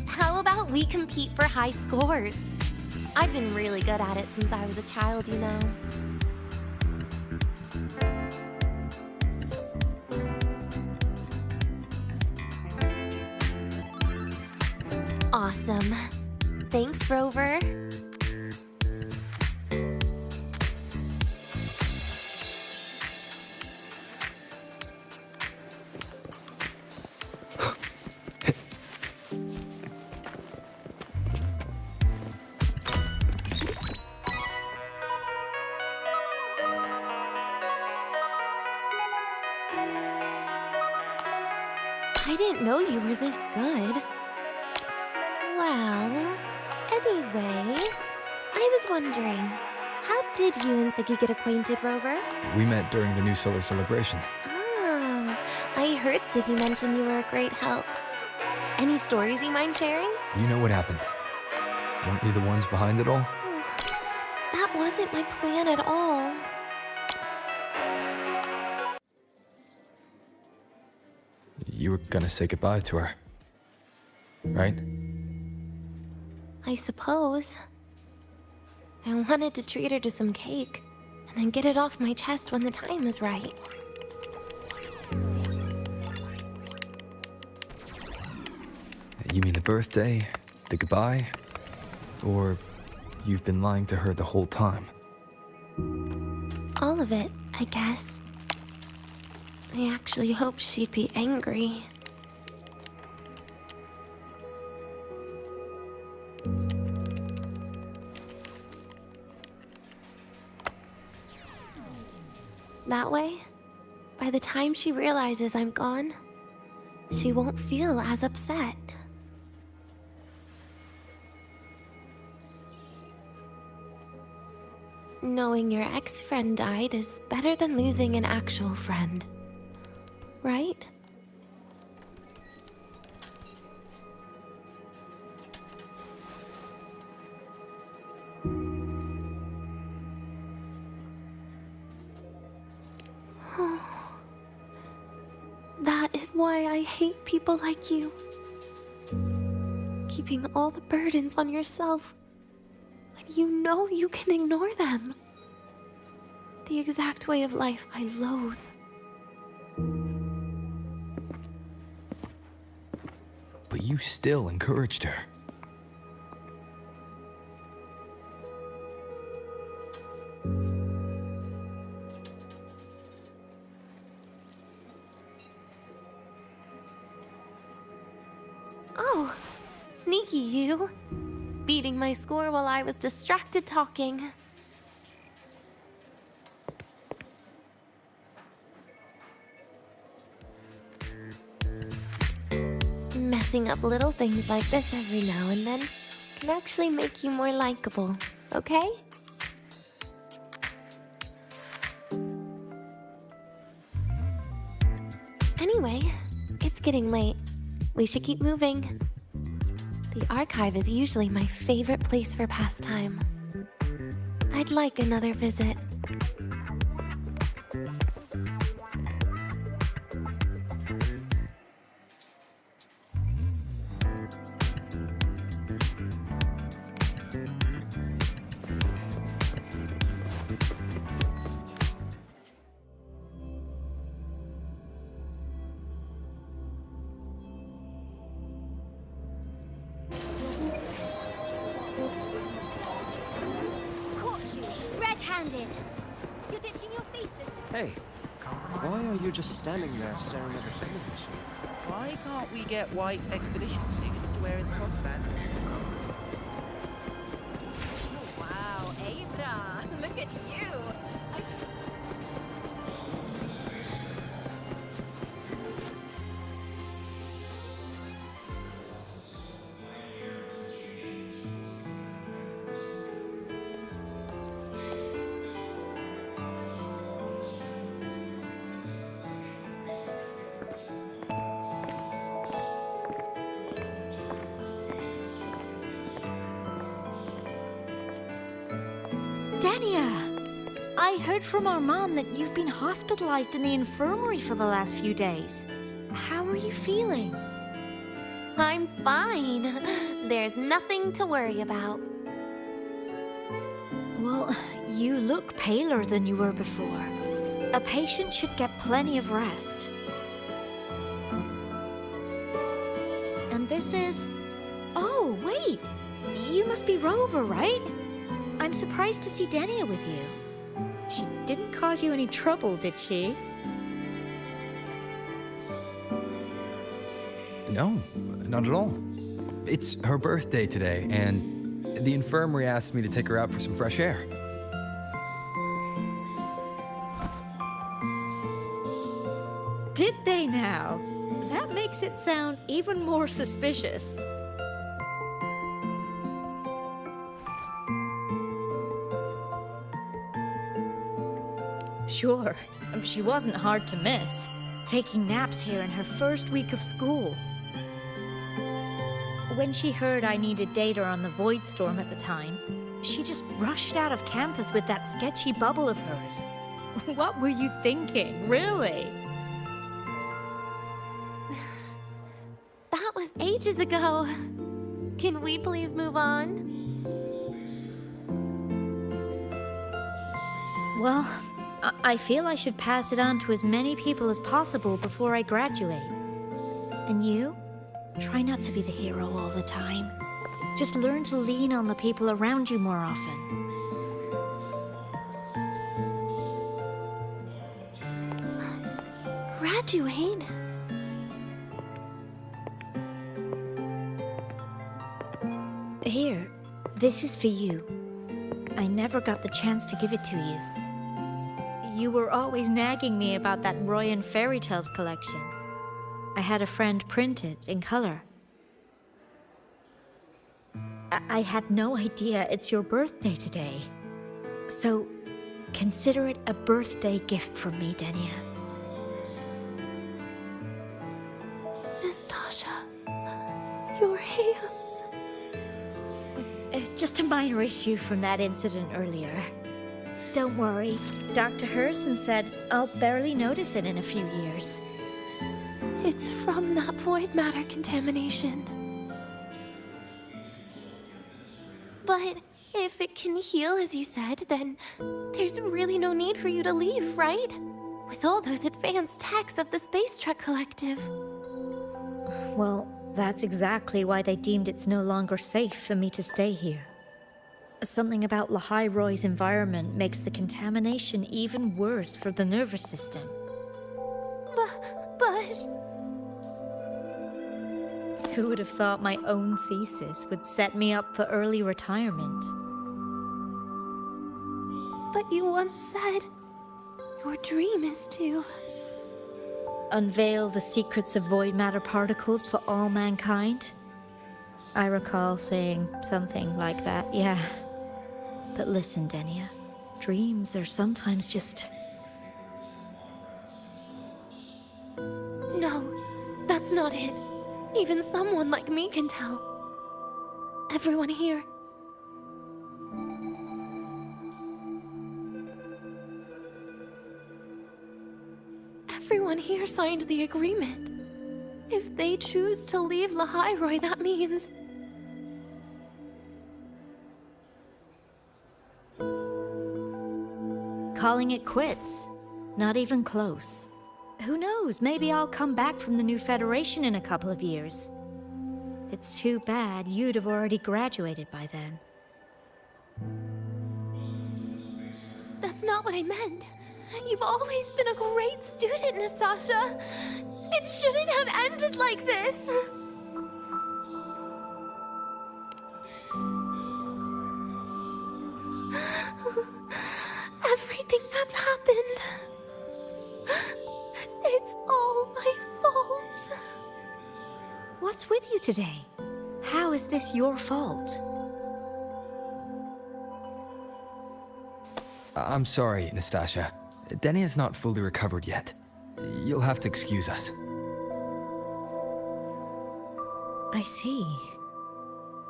How about we compete for high scores? I've been really good at it since I was a child, you know. Awesome. Thanks, Rover. I didn't know you were this good. Well, anyway, I was wondering, how did you and Ziggy get acquainted, Rover? We met during the new solar celebration. Ah, I heard Ziggy mention you were a great help. Any stories you mind sharing? You know what happened. Weren't you the ones behind it all? That wasn't my plan at all. You were gonna say goodbye to her, right? I suppose. I wanted to treat her to some cake, and then get it off my chest when the time was right. You mean the birthday, the goodbye, or you've been lying to her the whole time? All of it, I guess. I actually hoped she'd be angry. That way, by the time she realizes I'm gone, she won't feel as upset. Knowing your ex-friend died is better than losing an actual friend, right? That is why I hate people like you. Keeping all the burdens on yourself when you know you can ignore them. The exact way of life I loathe. But you still encouraged her. Oh, sneaky you. Beating my score while I was distracted talking. Messing up little things like this every now and then can actually make you more likable, okay? Anyway, it's getting late. We should keep moving. The archive is usually my favorite place for pastime. I'd like another visit. You're ditching your thesis. Hey, why are you just standing there staring at the vending machine? Why can't we get white expedition suits to wear in the crossbands? Oh, wow, Avra, look at you. Denia! I heard from Armand that you've been hospitalized in the infirmary for the last few days. How are you feeling? I'm fine. There's nothing to worry about. Well, you look paler than you were before. A patient should get plenty of rest. And this is... Oh, wait! You must be Rover, right? I'm surprised to see Denia with you. She didn't cause you any trouble, did she? No, not at all. It's her birthday today, and the infirmary asked me to take her out for some fresh air. Did they now? That makes it sound even more suspicious. Sure, she wasn't hard to miss, taking naps here in her first week of school. When she heard I needed data on the Void Storm at the time, she just rushed out of campus with that sketchy bubble of hers. What were you thinking, really? That was ages ago. Can we please move on? Well, I feel I should pass it on to as many people as possible before I graduate. And you? Try not to be the hero all the time. Just learn to lean on the people around you more often. Graduate? Here, this is for you. I never got the chance to give it to you. You were always nagging me about that Roy and Fairy Tales collection. I had a friend print it in color. I had no idea it's your birthday today. So, consider it a birthday gift from me, Denia. Nastasha, your hands. Just a minor issue from that incident earlier. Don't worry, Dr. Herson said I'll barely notice it in a few years. It's from that void matter contamination. But if it can heal, as you said, then there's really no need for you to leave, right? With all those advanced techs of the Space Trek Collective. Well, that's exactly why they deemed it's no longer safe for me to stay here. Something about Lahai-Roy's environment makes the contamination even worse for the nervous system. But... Who would have thought my own thesis would set me up for early retirement? But you once said your dream is to... unveil the secrets of void matter particles for all mankind? I recall saying something like that, yeah. But listen, Denia, dreams are sometimes just... No, that's not it. Even someone like me can tell. Everyone here. Everyone here signed the agreement. If they choose to leave Lahai-Roy, that means... calling it quits. Not even close. Who knows, maybe I'll come back from the new Federation in a couple of years. It's too bad you'd have already graduated by then. That's not what I meant. You've always been a great student, Nastasha. It shouldn't have ended like this. Everything that's happened... it's all my fault. What's with you today? How is this your fault? I'm sorry, Nastasha. Denia's not fully recovered yet. You'll have to excuse us. I see.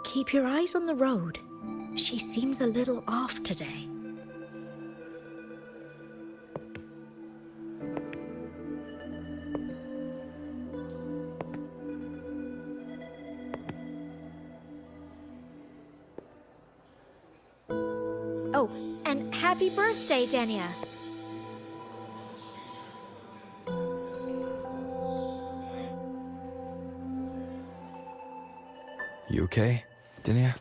Keep your eyes on the road. She seems a little off today. Oh, and happy birthday, Denia. You okay, Denia?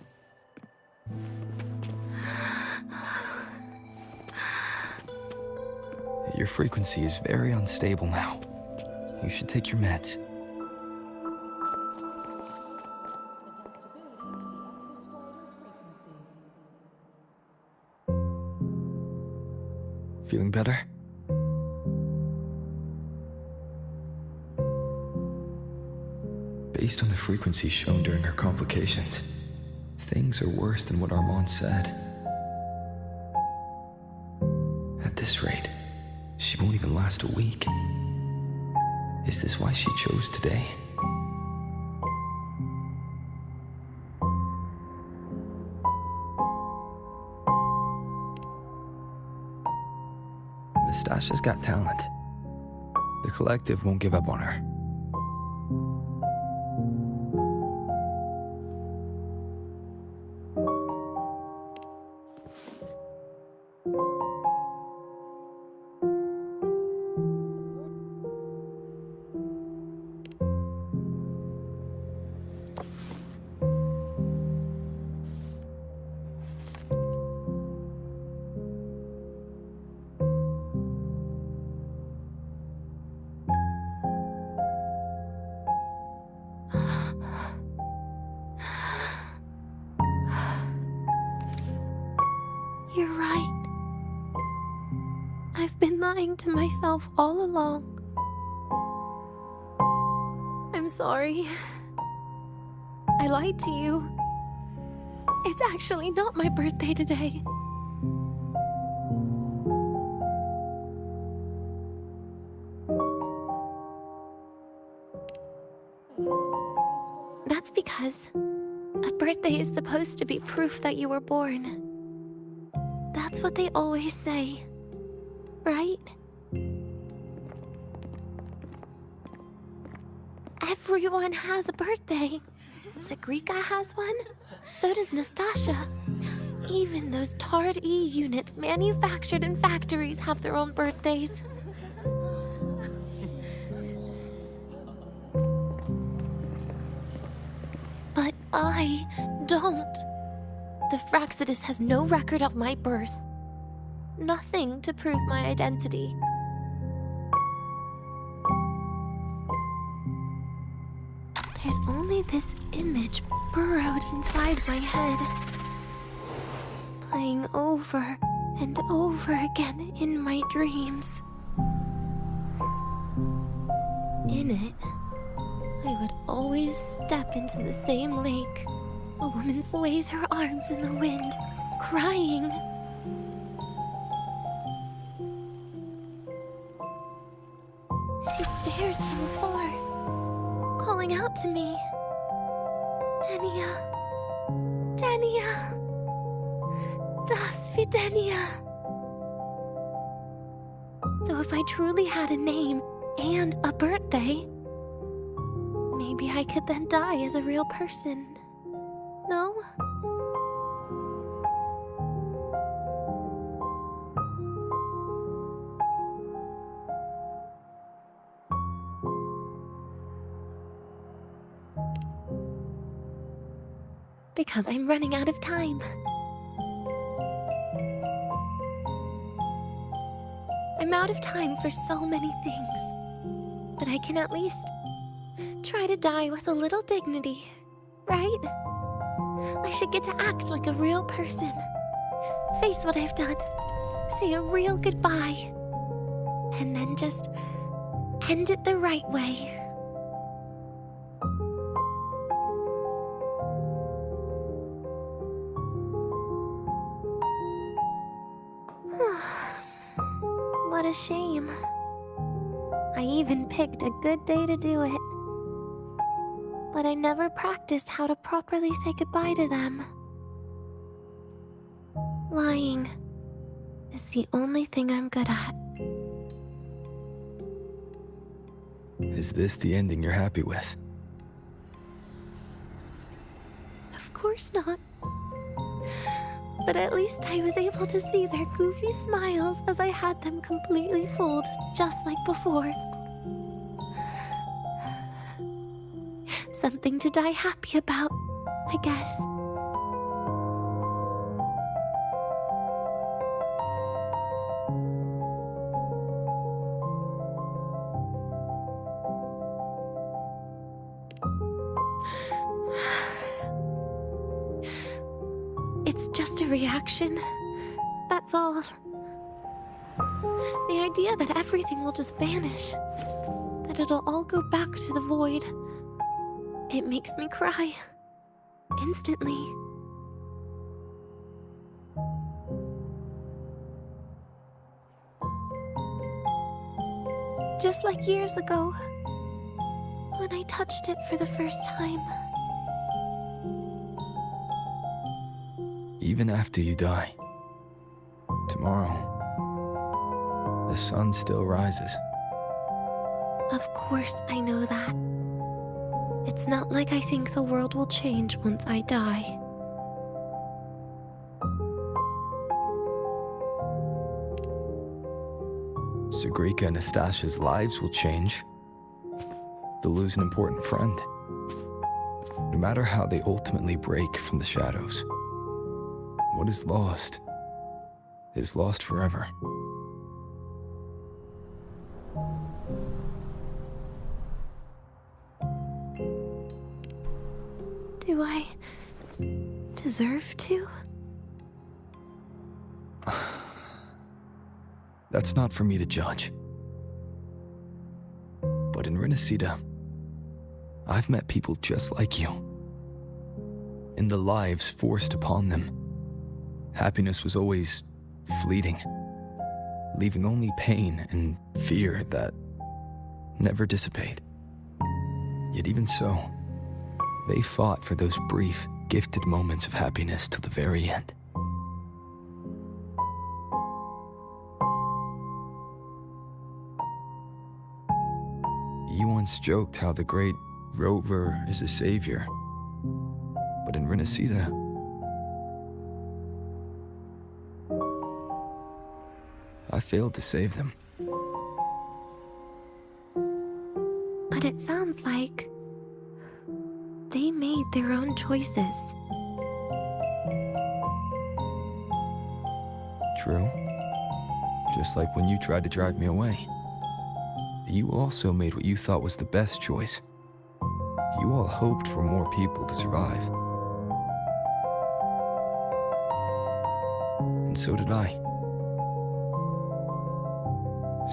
Your frequency is very unstable now. You should take your meds. Feeling better? Based on the frequencies shown during her complications, things are worse than what Armand said. At this rate, she won't even last a week. Is this why she chose today? Nastasha's got talent. The collective won't give up on her. You're right. I've been lying to myself all along. I'm sorry. I lied to you. It's actually not my birthday today. That's because a birthday is supposed to be proof that you were born. That's what they always say, right? Everyone has a birthday. Zagrika has one, so does Nastasha. Even those Tard E units manufactured in factories have their own birthdays. But I don't. The Fraxidus has no record of my birth. Nothing to prove my identity. There's only this image burrowed inside my head, playing over and over again in my dreams. In it, I would always step into the same lake. A woman sways her arms in the wind, crying. She stares from afar, calling out to me. Denia. Denia. Das Videnia. So if I truly had a name and a birthday, maybe I could then die as a real person. No? Because I'm running out of time. I'm out of time for so many things. But I can at least try to die with a little dignity, right? I should get to act like a real person. Face what I've done. Say a real goodbye. And then just end it the right way. What a shame. I even picked a good day to do it. But I never practiced how to properly say goodbye to them. Lying is the only thing I'm good at. Is this the ending you're happy with? Of course not. But at least I was able to see their goofy smiles as I had them completely fooled, just like before. Something to die happy about, I guess. It's just a reaction. That's all. The idea that everything will just vanish. That it'll all go back to the void. It makes me cry. Instantly. Just like years ago, when I touched it for the first time. Even after you die, tomorrow, the sun still rises. Of course I know that. It's not like I think the world will change once I die. Sagrika and Nastasha's lives will change. They'll lose an important friend. No matter how they ultimately break from the shadows, what is lost forever. Do I deserve to? That's not for me to judge. But in Rinascita, I've met people just like you. In the lives forced upon them, happiness was always fleeting, leaving only pain and fear that never dissipate. Yet even so, they fought for those brief, gifted moments of happiness till the very end. You once joked how the great rover is a savior, but in Rinascita, I failed to save them. But it sounds like they made their own choices. True. Just like when you tried to drive me away. You also made what you thought was the best choice. You all hoped for more people to survive. And so did I.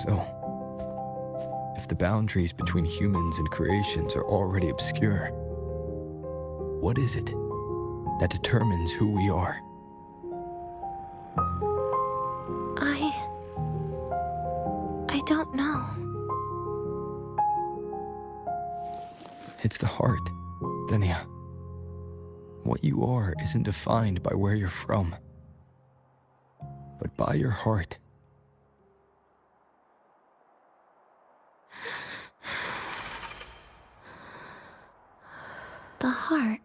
So, if the boundaries between humans and creations are already obscure, what is it that determines who we are? I don't know. It's the heart, Denia. What you are isn't defined by where you're from, but by your heart. The heart.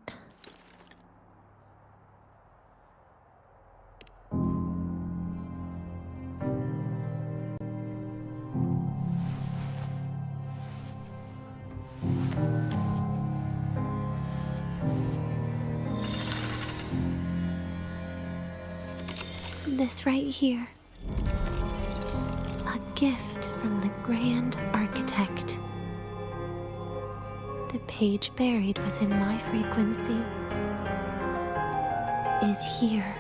This right here. A gift from the Grand Architect. The page buried within my frequency is here.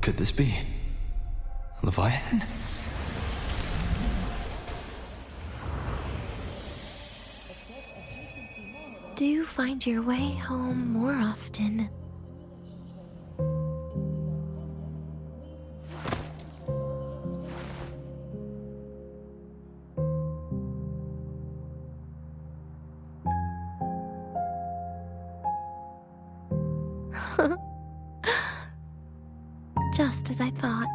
Could this be Leviathan? Do you find your way home more often? Just as I thought.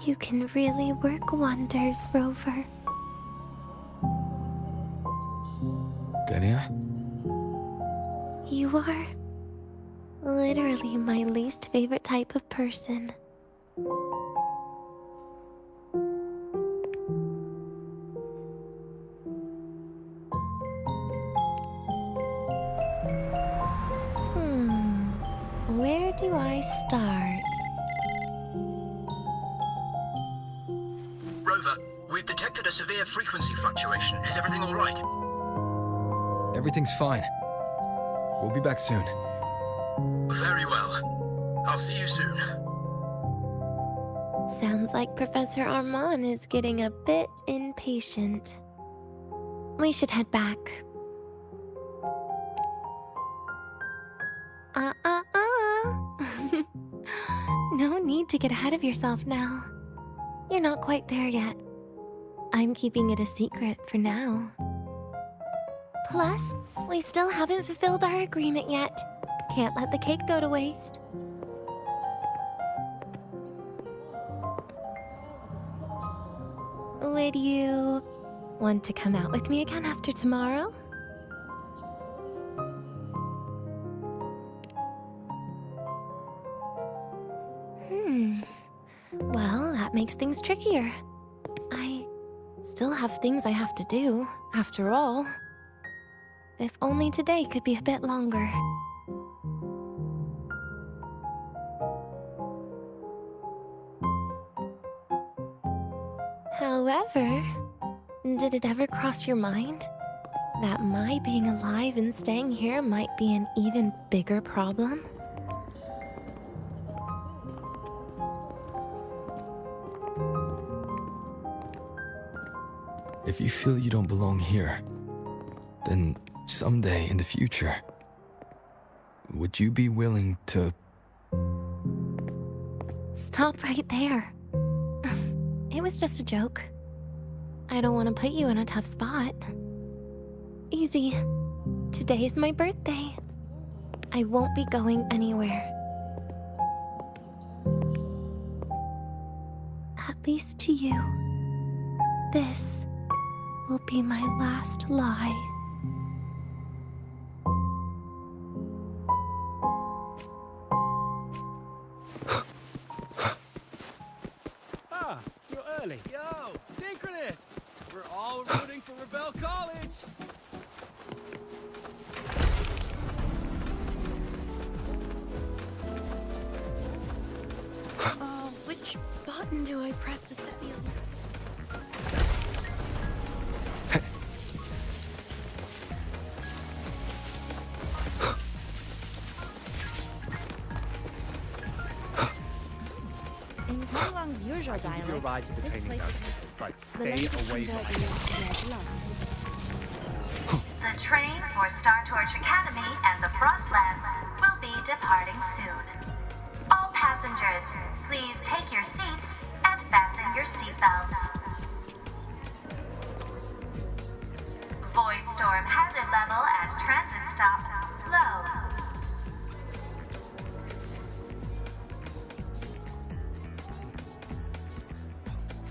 You can really work wonders, Rover. Denia? You are literally my least favorite type of person. do I start? Rover, we've detected a severe frequency fluctuation. Is everything all right? Everything's fine. We'll be back soon. Very well. I'll see you soon. Sounds like Professor Armand is getting a bit impatient. We should head back. No need to get ahead of yourself now. You're not quite there yet. I'm keeping it a secret for now. Plus, we still haven't fulfilled our agreement yet. Can't let the cake go to waste. Would you want to come out with me again after tomorrow? Well, that makes things trickier. I still have things I have to do, after all. If only today could be a bit longer. However, did it ever cross your mind that my being alive and staying here might be an even bigger problem? If you feel you don't belong here, then someday in the future, would you be willing to... Stop right there. It was just a joke. I don't want to put you in a tough spot. Easy. Today is my birthday. I won't be going anywhere. At least to you. This will be my last lie. You're early. Yo, synchronist! We're all rooting for Rebel College! Which button do I press to set the alarm? I can give you a ride to the training ground, but stay away from me. The train for Star Torch Academy and the Frontlands will be departing soon. All passengers, please take your seats and fasten your seatbelts. Void storm hazard level at transit stop low.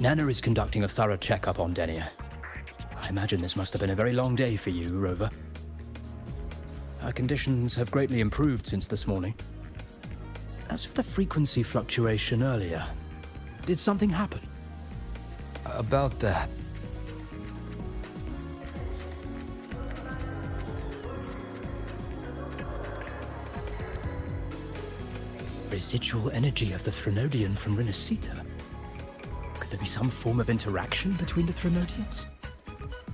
Nana is conducting a thorough checkup on Denia. I imagine this must have been a very long day for you, Rover. Her conditions have greatly improved since this morning. As for the frequency fluctuation earlier, did something happen? About that. Residual energy of the Threnodian from Rinascita? Could there be some form of interaction between the Threnodians?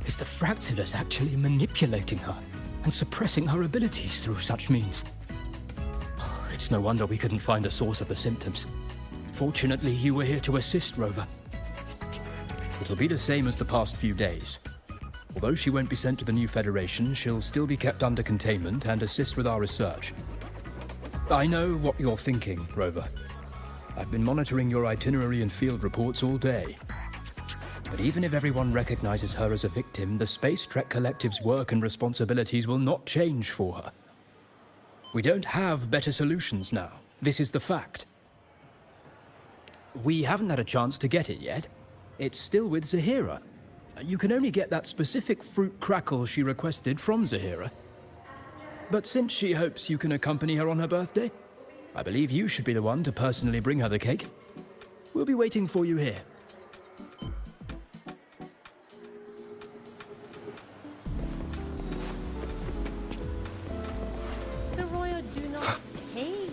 Is the Fractilus actually manipulating her and suppressing her abilities through such means? It's no wonder we couldn't find the source of the symptoms. Fortunately, you were here to assist, Rover. It'll be the same as the past few days. Although she won't be sent to the new Federation, she'll still be kept under containment and assist with our research. I know what you're thinking, Rover. I've been monitoring your itinerary and field reports all day. But even if everyone recognizes her as a victim, the Space Trek Collective's work and responsibilities will not change for her. We don't have better solutions now. This is the fact. We haven't had a chance to get it yet. It's still with Zahira. You can only get that specific fruit crackle she requested from Zahira. But since she hopes you can accompany her on her birthday, I believe you should be the one to personally bring her the cake. We'll be waiting for you here. The Royal do not take.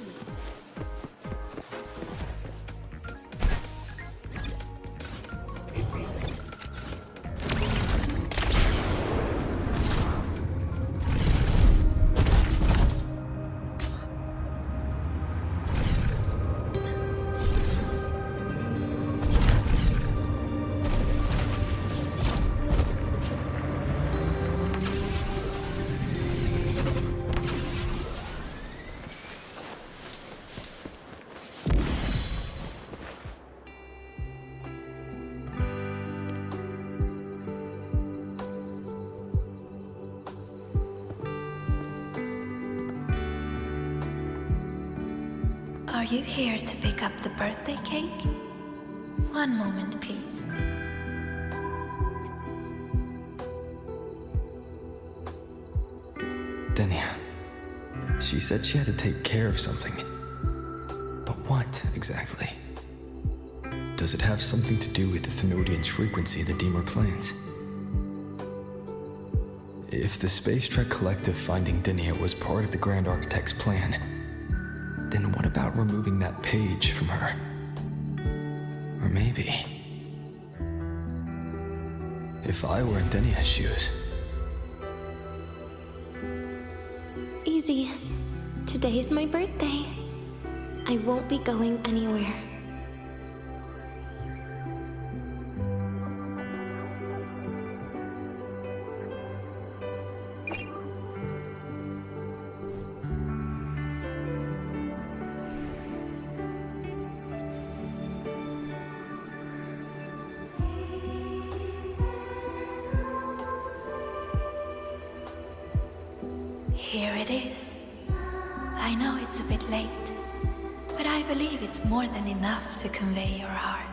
Are you here to pick up the birthday cake? One moment, please. Denia. She said she had to take care of something. But what, exactly? Does it have something to do with the Thenodian's frequency the Deemer plans? If the Space Trek Collective finding Denia was part of the Grand Architect's plan, then what about removing that page from her? Or maybe... if I were in Denia's shoes... Easy. Today is my birthday. I won't be going anywhere. Here it is. I know it's a bit late, but I believe it's more than enough to convey your heart.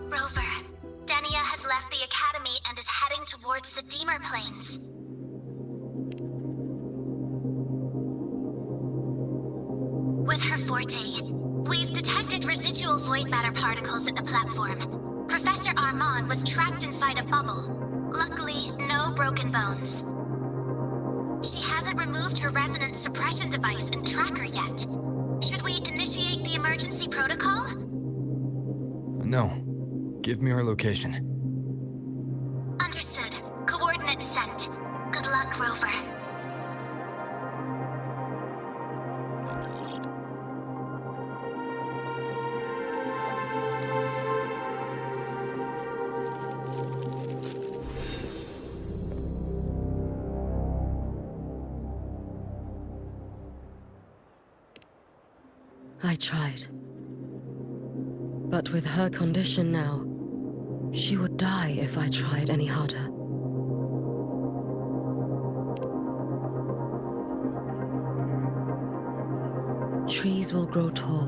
Rover, Denia has left the Academy and is heading towards the Deemer Plains. With her forte, we've detected residual void matter particles at the platform. Professor Armand was trapped inside a bubble. Luckily, no broken bones. She hasn't removed her resonance suppression device and tracker yet. Should we initiate the emergency protocol? No. Give me her location. Understood. Coordinates sent. Good luck, Rover. I tried. But with her condition now, she would die if I tried any harder. Trees will grow tall,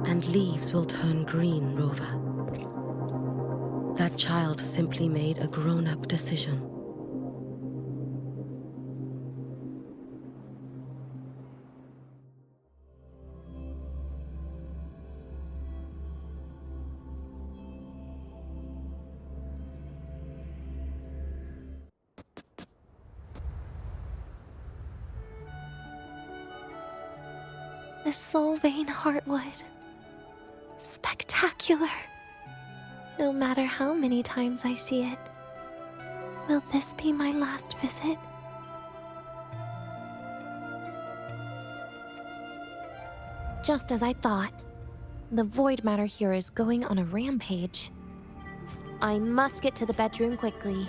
and leaves will turn green, Rover. That child simply made a grown-up decision. The soul vein heartwood. Spectacular. No matter how many times I see it. Will this be my last visit? Just as I thought. The void matter here is going on a rampage. I must get to the bedroom quickly.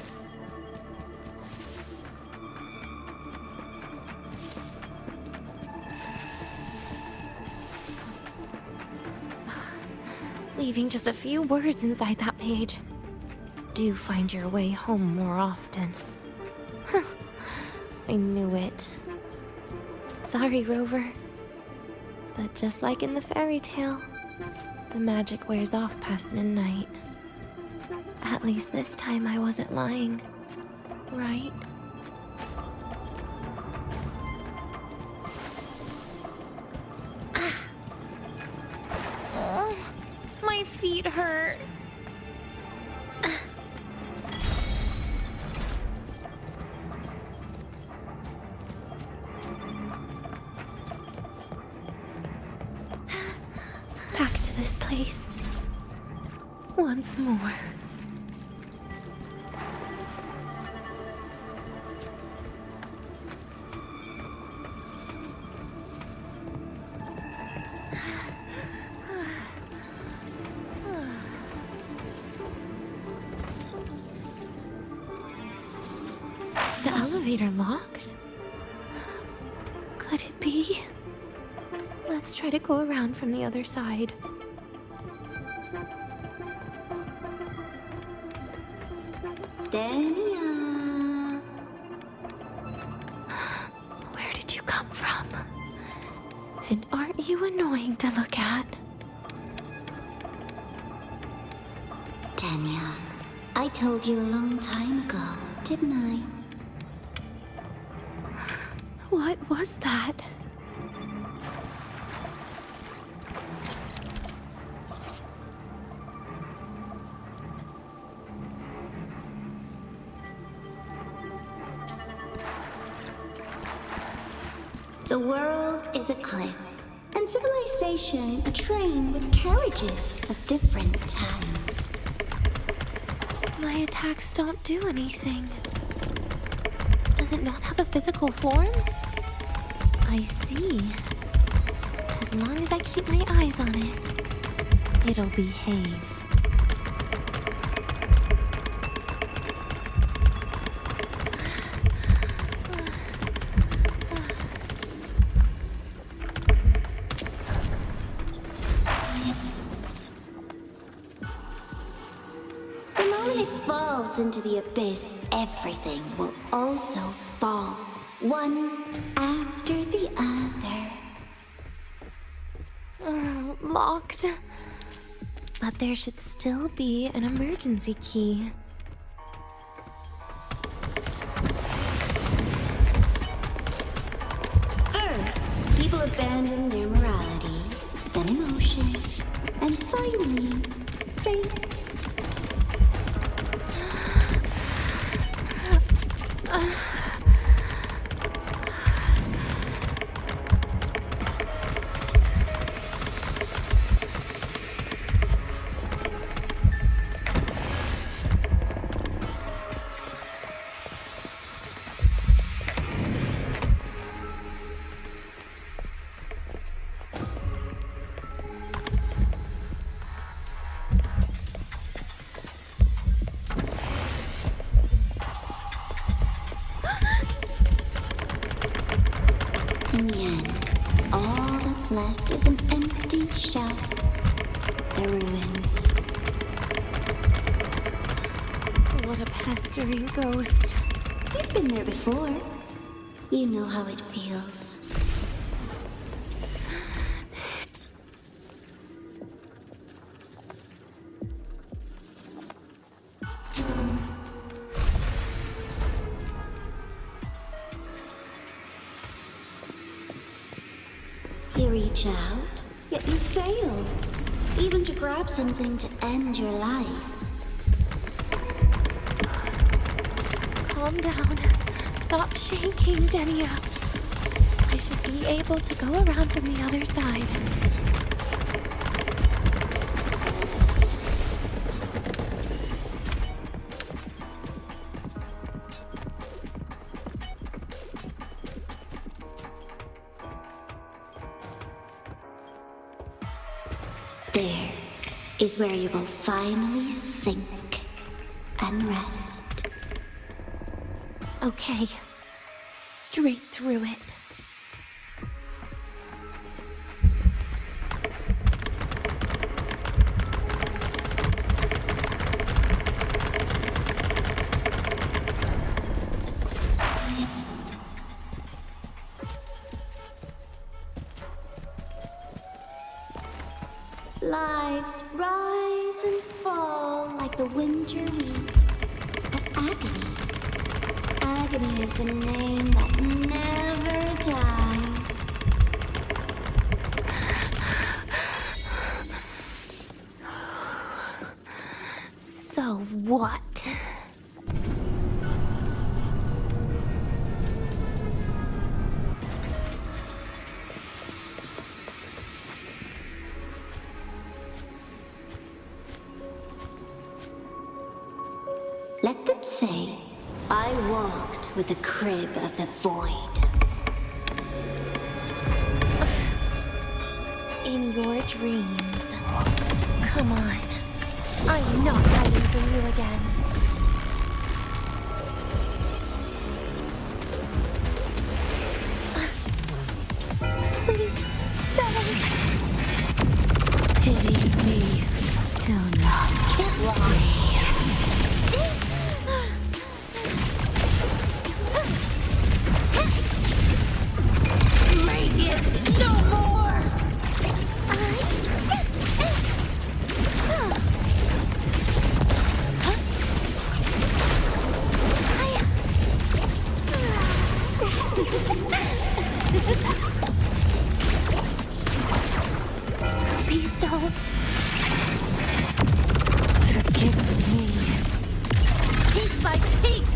Leaving just a few words inside that page. Do find your way home more often. I knew it. Sorry, Rover. But just like in the fairy tale, the magic wears off past midnight. At least this time I wasn't lying, right? My feet hurt. Back to this place. Once more. Is the elevator locked? Could it be? Let's try to go around from the other side. Denia. Where did you come from? And aren't you annoying to look at? Denia, I told you a long time ago, didn't I? What was that? The world is a cliff, and civilization a train with carriages of different times. My attacks don't do anything. Does it not have a physical form? I see. As long as I keep my eyes on it, it'll behave. The moment it falls into the abyss, everything will also fall, one after the other. Locked. But there should still be an emergency key. First, people abandon their morality, then emotion, and finally, faith. In the end, all that's left is an empty shell. The ruins. What a pestering ghost. You've been there before. You know how it feels. You reach out, yet you fail. Even to grab something to end your life. Calm down. Stop shaking, Denia. I should be able to go around from the other side. There is where you will finally sink and rest. Okay. Straight through it. Lives rise and fall like the winter wheat. But agony. Agony is the name that never dies. So what? Let them say, I walked with the crib of the void. In your dreams. Come on. I'm not hiding from you again. Please don't. Forgive me. Piece by piece.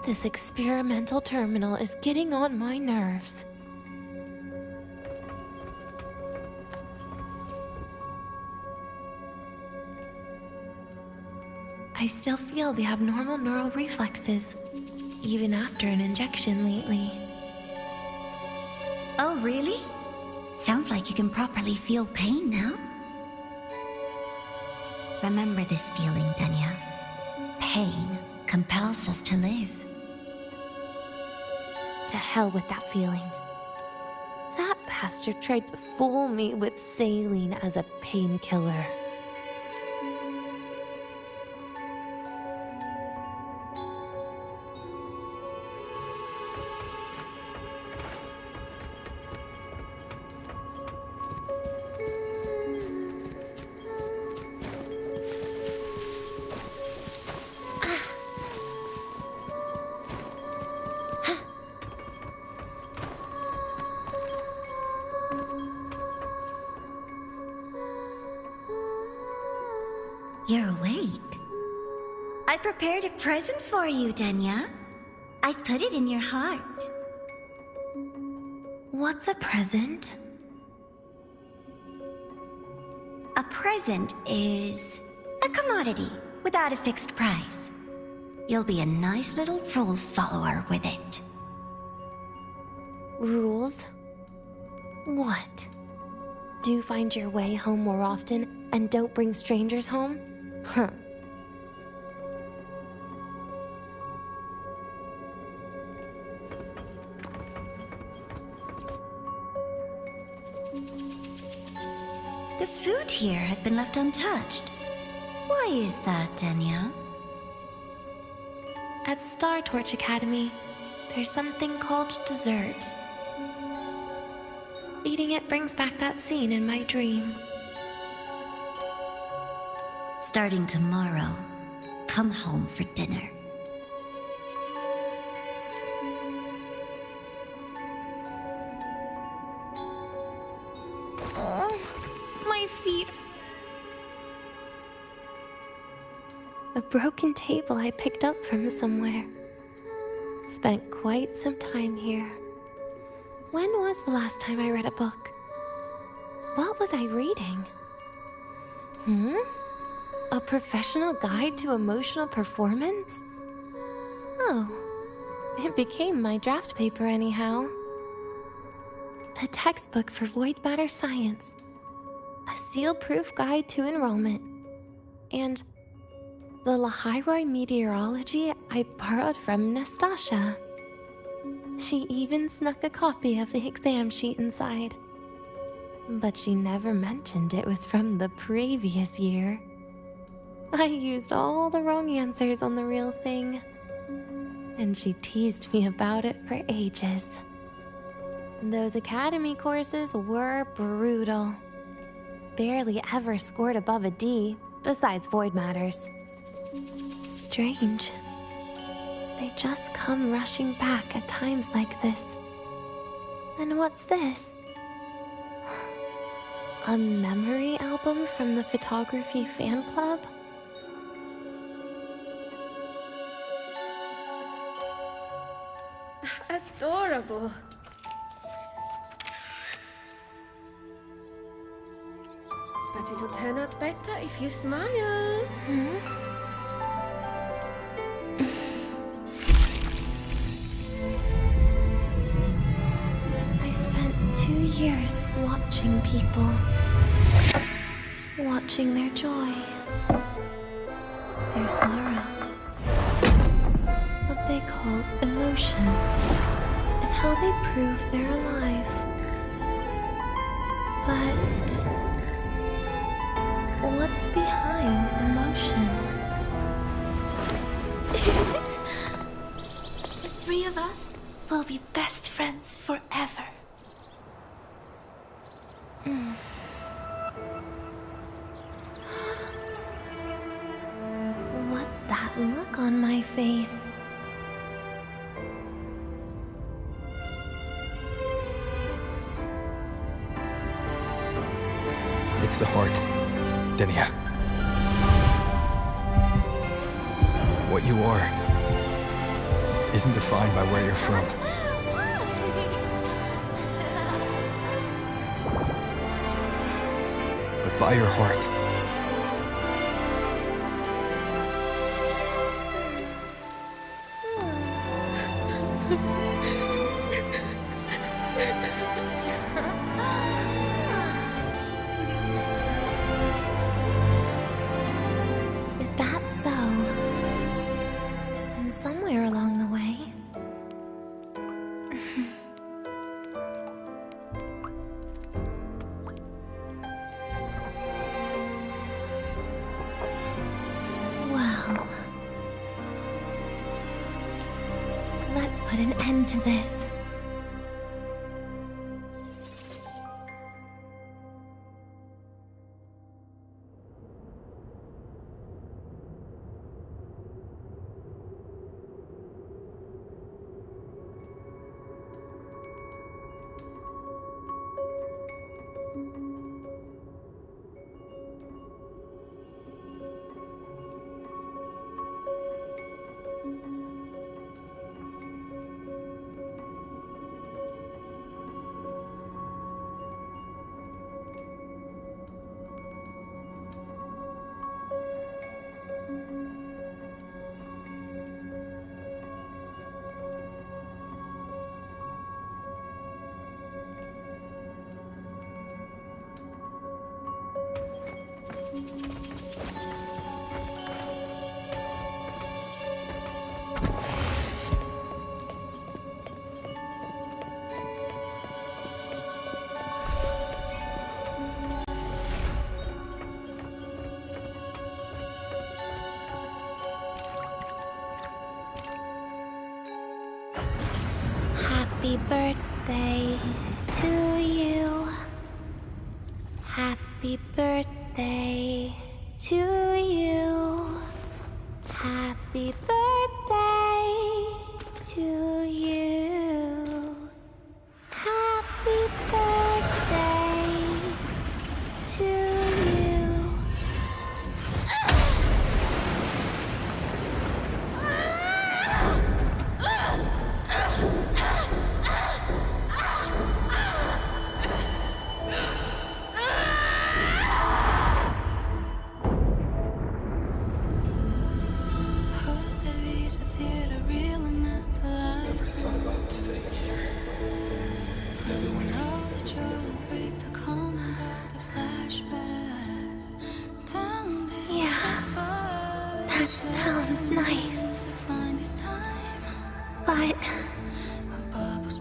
This experimental terminal is getting on my nerves. I still feel the abnormal neural reflexes, even after an injection lately. Oh, really? Sounds like you can properly feel pain now. Remember this feeling, Denia. Pain compels us to live. To hell with that feeling. That bastard tried to fool me with saline as a painkiller. You're awake. I prepared a present for you, Denia. I put it in your heart. What's a present? A present is a commodity without a fixed price. You'll be a nice little rule follower with it. Rules? What? Do you find your way home more often and don't bring strangers home? Huh. The food here has been left untouched. Why is that, Denia? At Star Torch Academy, there's something called dessert. Eating it brings back that scene in my dream. Starting tomorrow, come home for dinner. Oh, my feet. A broken table I picked up from somewhere. Spent quite some time here. When was the last time I read a book? What was I reading? A professional guide to emotional performance? Oh, it became my draft paper anyhow. A textbook for void matter science. A seal-proof guide to enrollment. And the Lahairoi meteorology I borrowed from Nastasha. She even snuck a copy of the exam sheet inside. But she never mentioned it was from the previous year. I used all the wrong answers on the real thing. And she teased me about it for ages. Those academy courses were brutal. Barely ever scored above a D, besides void matters. Strange. They just come rushing back at times like this. And what's this? A memory album from the photography fan club? Adorable. But it'll turn out better if you smile. I spent 2 years watching people. Watching their joy. Their sorrow. What they call emotion is how they prove they're alive. But What's behind emotion? The three of us will be best friends forever. What's that look on my face? It's the heart, Denia. What you are isn't defined by where you're from. But by your heart. Is that so? Then somewhere along the way. Well, let's put an end to this. Happy birthday to you. Happy birthday to you. Happy birthday to you. Happy birthday to you.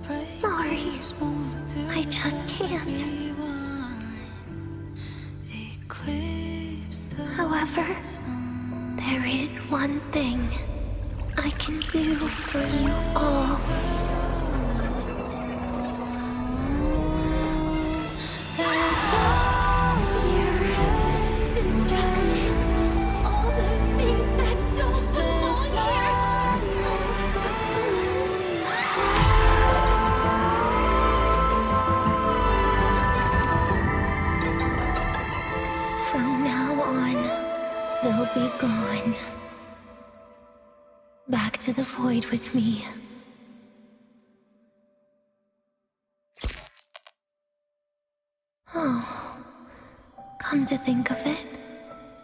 But sorry, I just can't. However, there is one thing I can do for you all. They'll be gone. Back to the void with me. Oh, come to think of it,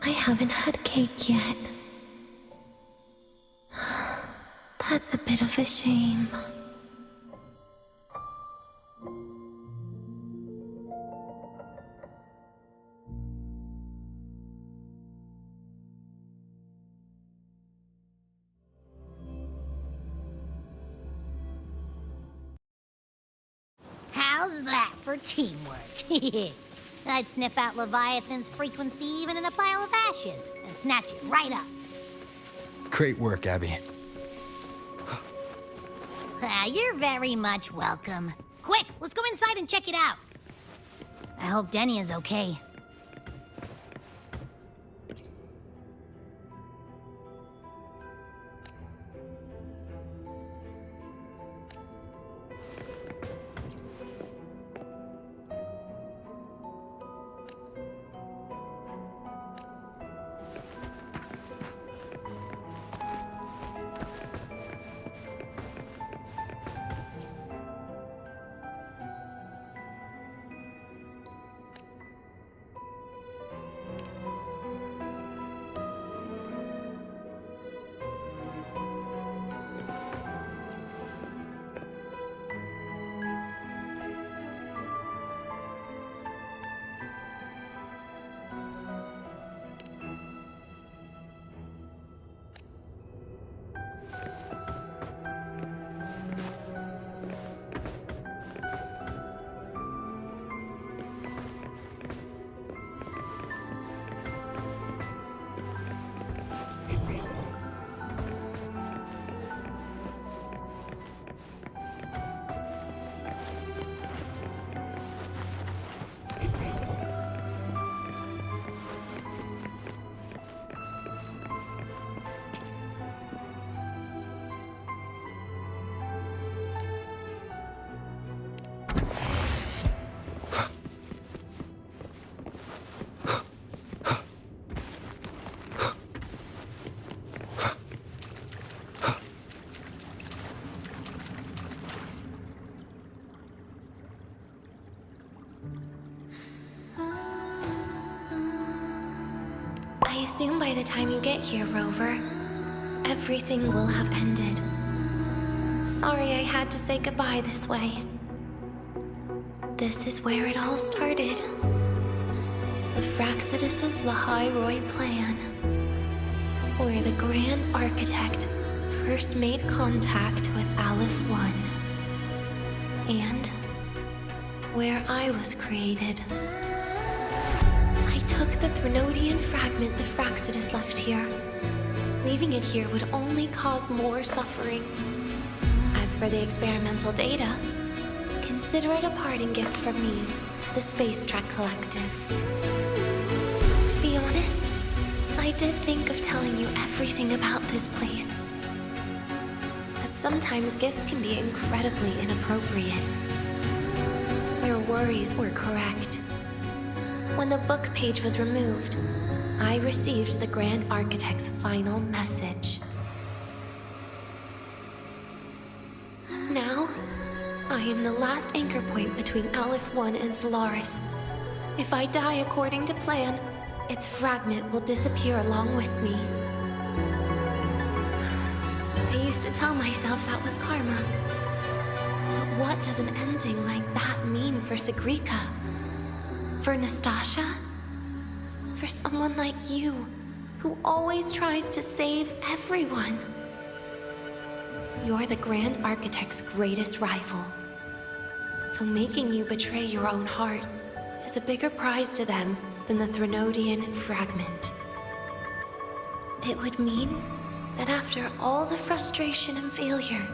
I haven't had cake yet. That's a bit of a shame. How's that for teamwork? I'd sniff out Leviathan's frequency even in a pile of ashes and snatch it right up. Great work, Abby. You're very much welcome. Quick, let's go inside and check it out. I hope Denia's okay. I assume by the time you get here, Rover, everything will have ended. Sorry I had to say goodbye this way. This is where it all started. The Fraxidus's Lahairoi plan, where the Grand Architect first made contact with Aleph 1, and where I was created. I took the Threnodian fragment the Fraxidus left here. Leaving it here would only cause more suffering. As for the experimental data, consider it a parting gift from me to the Space Trek Collective. To be honest, I did think of telling you everything about this place. But sometimes gifts can be incredibly inappropriate. Your worries were correct. When the book page was removed, I received the Grand Architect's final message. Now, I am the last anchor point between Aleph 1 and Solaris. If I die according to plan, its fragment will disappear along with me. I used to tell myself that was karma. But what does an ending like that mean for Segrika? For Nastasha? For someone like you, who always tries to save everyone? You're the Grand Architect's greatest rival. So making you betray your own heart is a bigger prize to them than the Threnodian fragment. It would mean that after all the frustration and failure,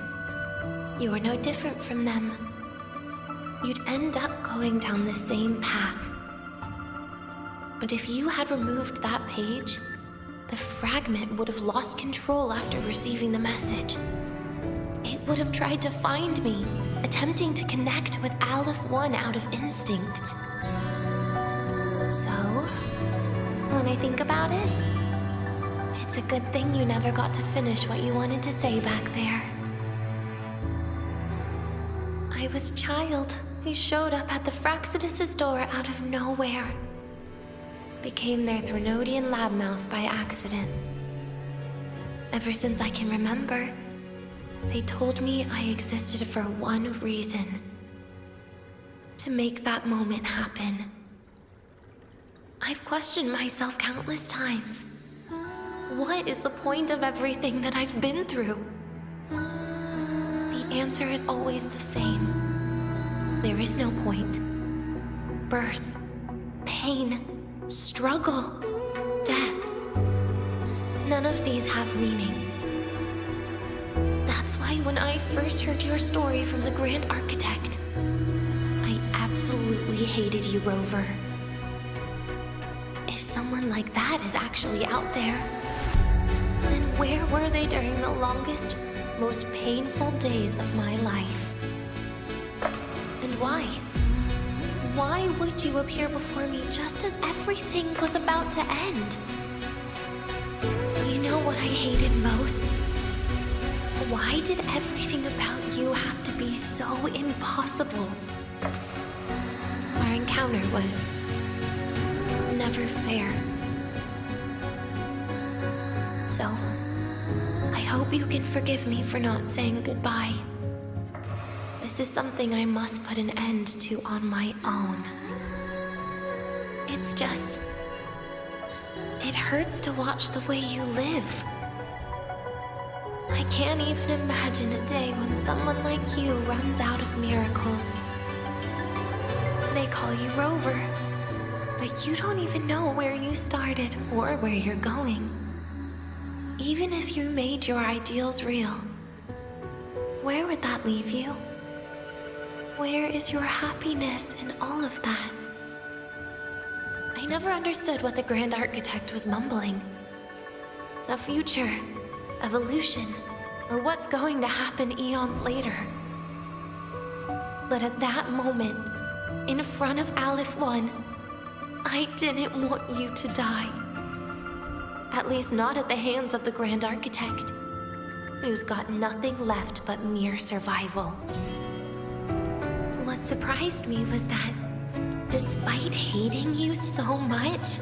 you are no different from them. You'd end up going down the same path. But if you had removed that page, the fragment would have lost control after receiving the message. It would have tried to find me, attempting to connect with Aleph 1 out of instinct. So, when I think about it, it's a good thing you never got to finish what you wanted to say back there. I was a child who showed up at the Fraxidus's door out of nowhere. Became their Threnodian lab mouse by accident. Ever since I can remember, they told me I existed for one reason. To make that moment happen. I've questioned myself countless times. What is the point of everything that I've been through? The answer is always the same. There is no point. Birth, pain, struggle, death. None of these have meaning. That's why when I first heard your story from the Grand Architect, I absolutely hated you, Rover. If someone like that is actually out there, then where were they during the longest, most painful days of my life? And why? Why would you appear before me just as everything was about to end? You know what I hated most? Why did everything about you have to be so impossible? Our encounter was never fair. So, I hope you can forgive me for not saying goodbye. This is something I must put an end to on my own. It's just... it hurts to watch the way you live. I can't even imagine a day when someone like you runs out of miracles. They call you Rover, but you don't even know where you started or where you're going. Even if you made your ideals real, where would that leave you? Where is your happiness in all of that? I never understood what the Grand Architect was mumbling. The future, evolution, or what's going to happen eons later. But at that moment, in front of Aleph 1, I didn't want you to die. At least not at the hands of the Grand Architect, who's got nothing left but mere survival. What surprised me was that, despite hating you so much,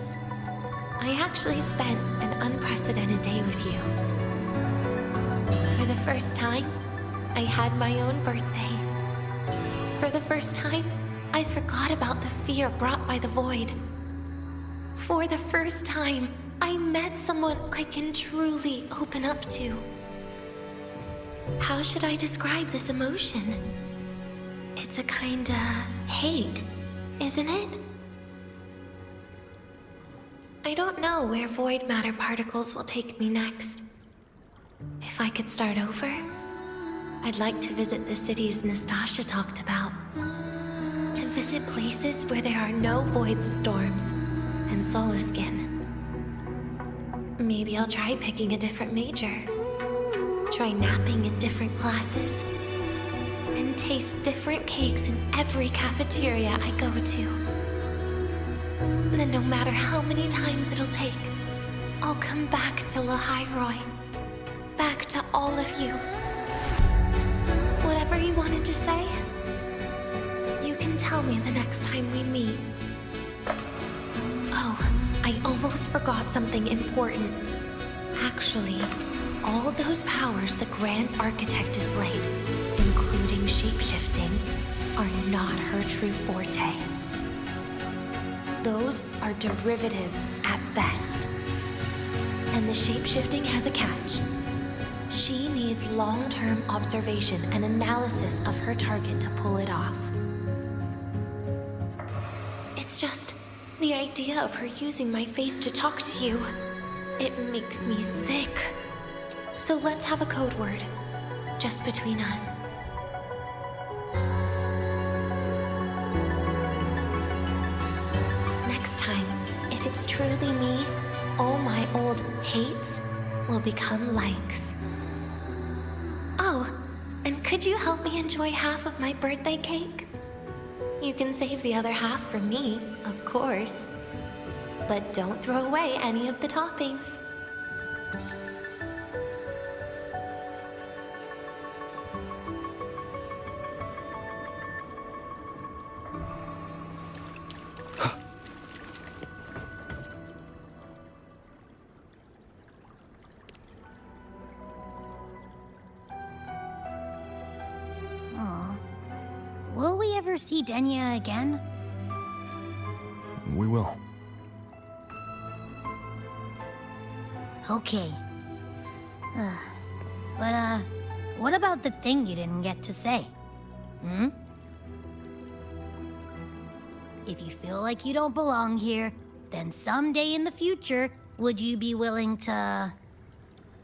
I actually spent an unprecedented day with you. For the first time, I had my own birthday. For the first time, I forgot about the fear brought by the void. For the first time, I met someone I can truly open up to. How should I describe this emotion? It's a kinda hate, isn't it? I don't know where void matter particles will take me next. If I could start over, I'd like to visit the cities Nastasha talked about. To visit places where there are no void storms and Solaskin. Maybe I'll try picking a different major. Try napping in different classes. And taste different cakes in every cafeteria I go to. Then no matter how many times it'll take, I'll come back to Lahairoi. Back to all of you. Whatever you wanted to say, you can tell me the next time we meet. Oh, I almost forgot something important. Actually, all those powers the Grand Architect displayed, including shape-shifting, are not her true forte. Those are derivatives at best. And the shape-shifting has a catch. She needs long-term observation and analysis of her target to pull it off. It's just the idea of her using my face to talk to you. It makes me sick. So let's have a code word, just between us. Next time, if it's truly me, all my old hates will become likes. Oh, and could you help me enjoy half of my birthday cake? You can save the other half for me, of course. But don't throw away any of the toppings. Will we ever see Denia again? We will. Okay. But, what about the thing you didn't get to say? Hmm? If you feel like you don't belong here, then someday in the future, would you be willing to...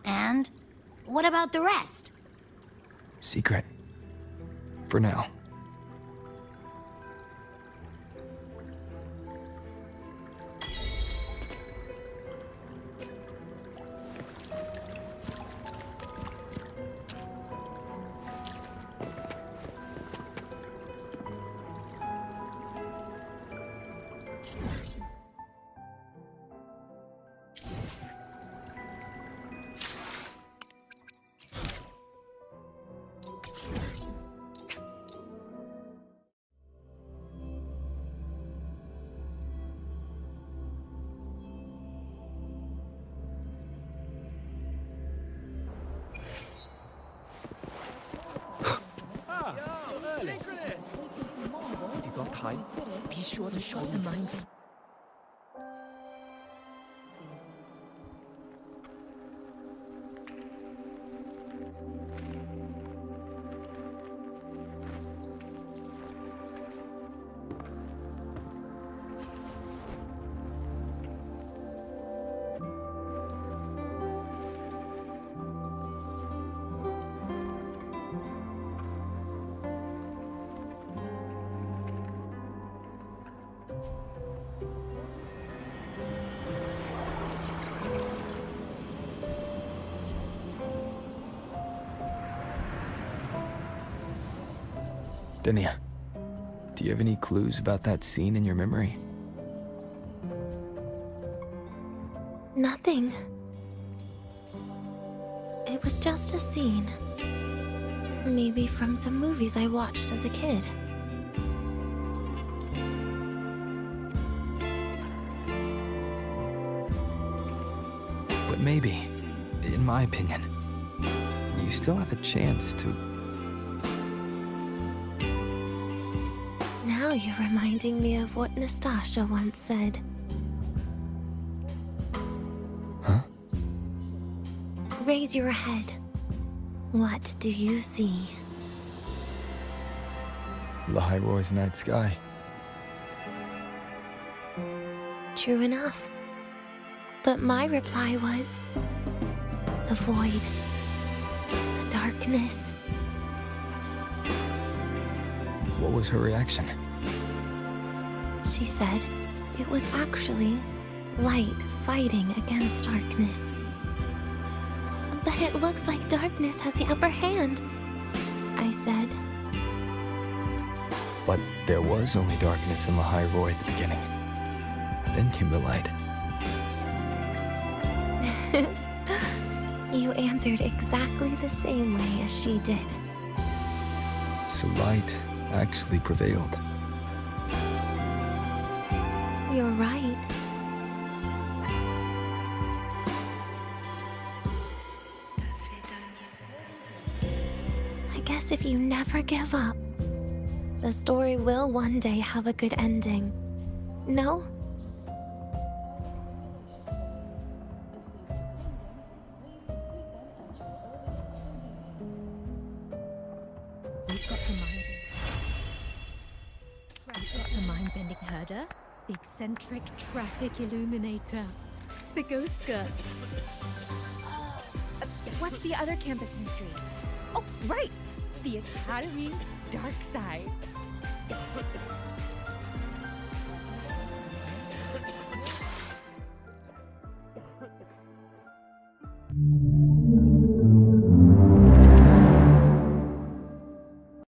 And what about the rest? Secret. For now. If you got time, be sure to show them mine. Denia, do you have any clues about that scene in your memory? Nothing. It was just a scene. Maybe from some movies I watched as a kid. But maybe, in my opinion, you still have a chance to... Now you're reminding me of what Nastasia once said. Huh? Raise your head. What do you see? Lahiroy's night sky. True enough. But my reply was... the void. The darkness. What was her reaction? She said it was actually light fighting against darkness. But it looks like darkness has the upper hand, I said. But there was only darkness in Lahiroy at the beginning. Then came the light. You answered exactly the same way as she did. So light actually prevailed. You're right. I guess if you never give up, the story will one day have a good ending. No? Mind-bending herder, the eccentric traffic illuminator, the ghost girl. What's the other campus mystery? Oh, right! The Academy's dark side.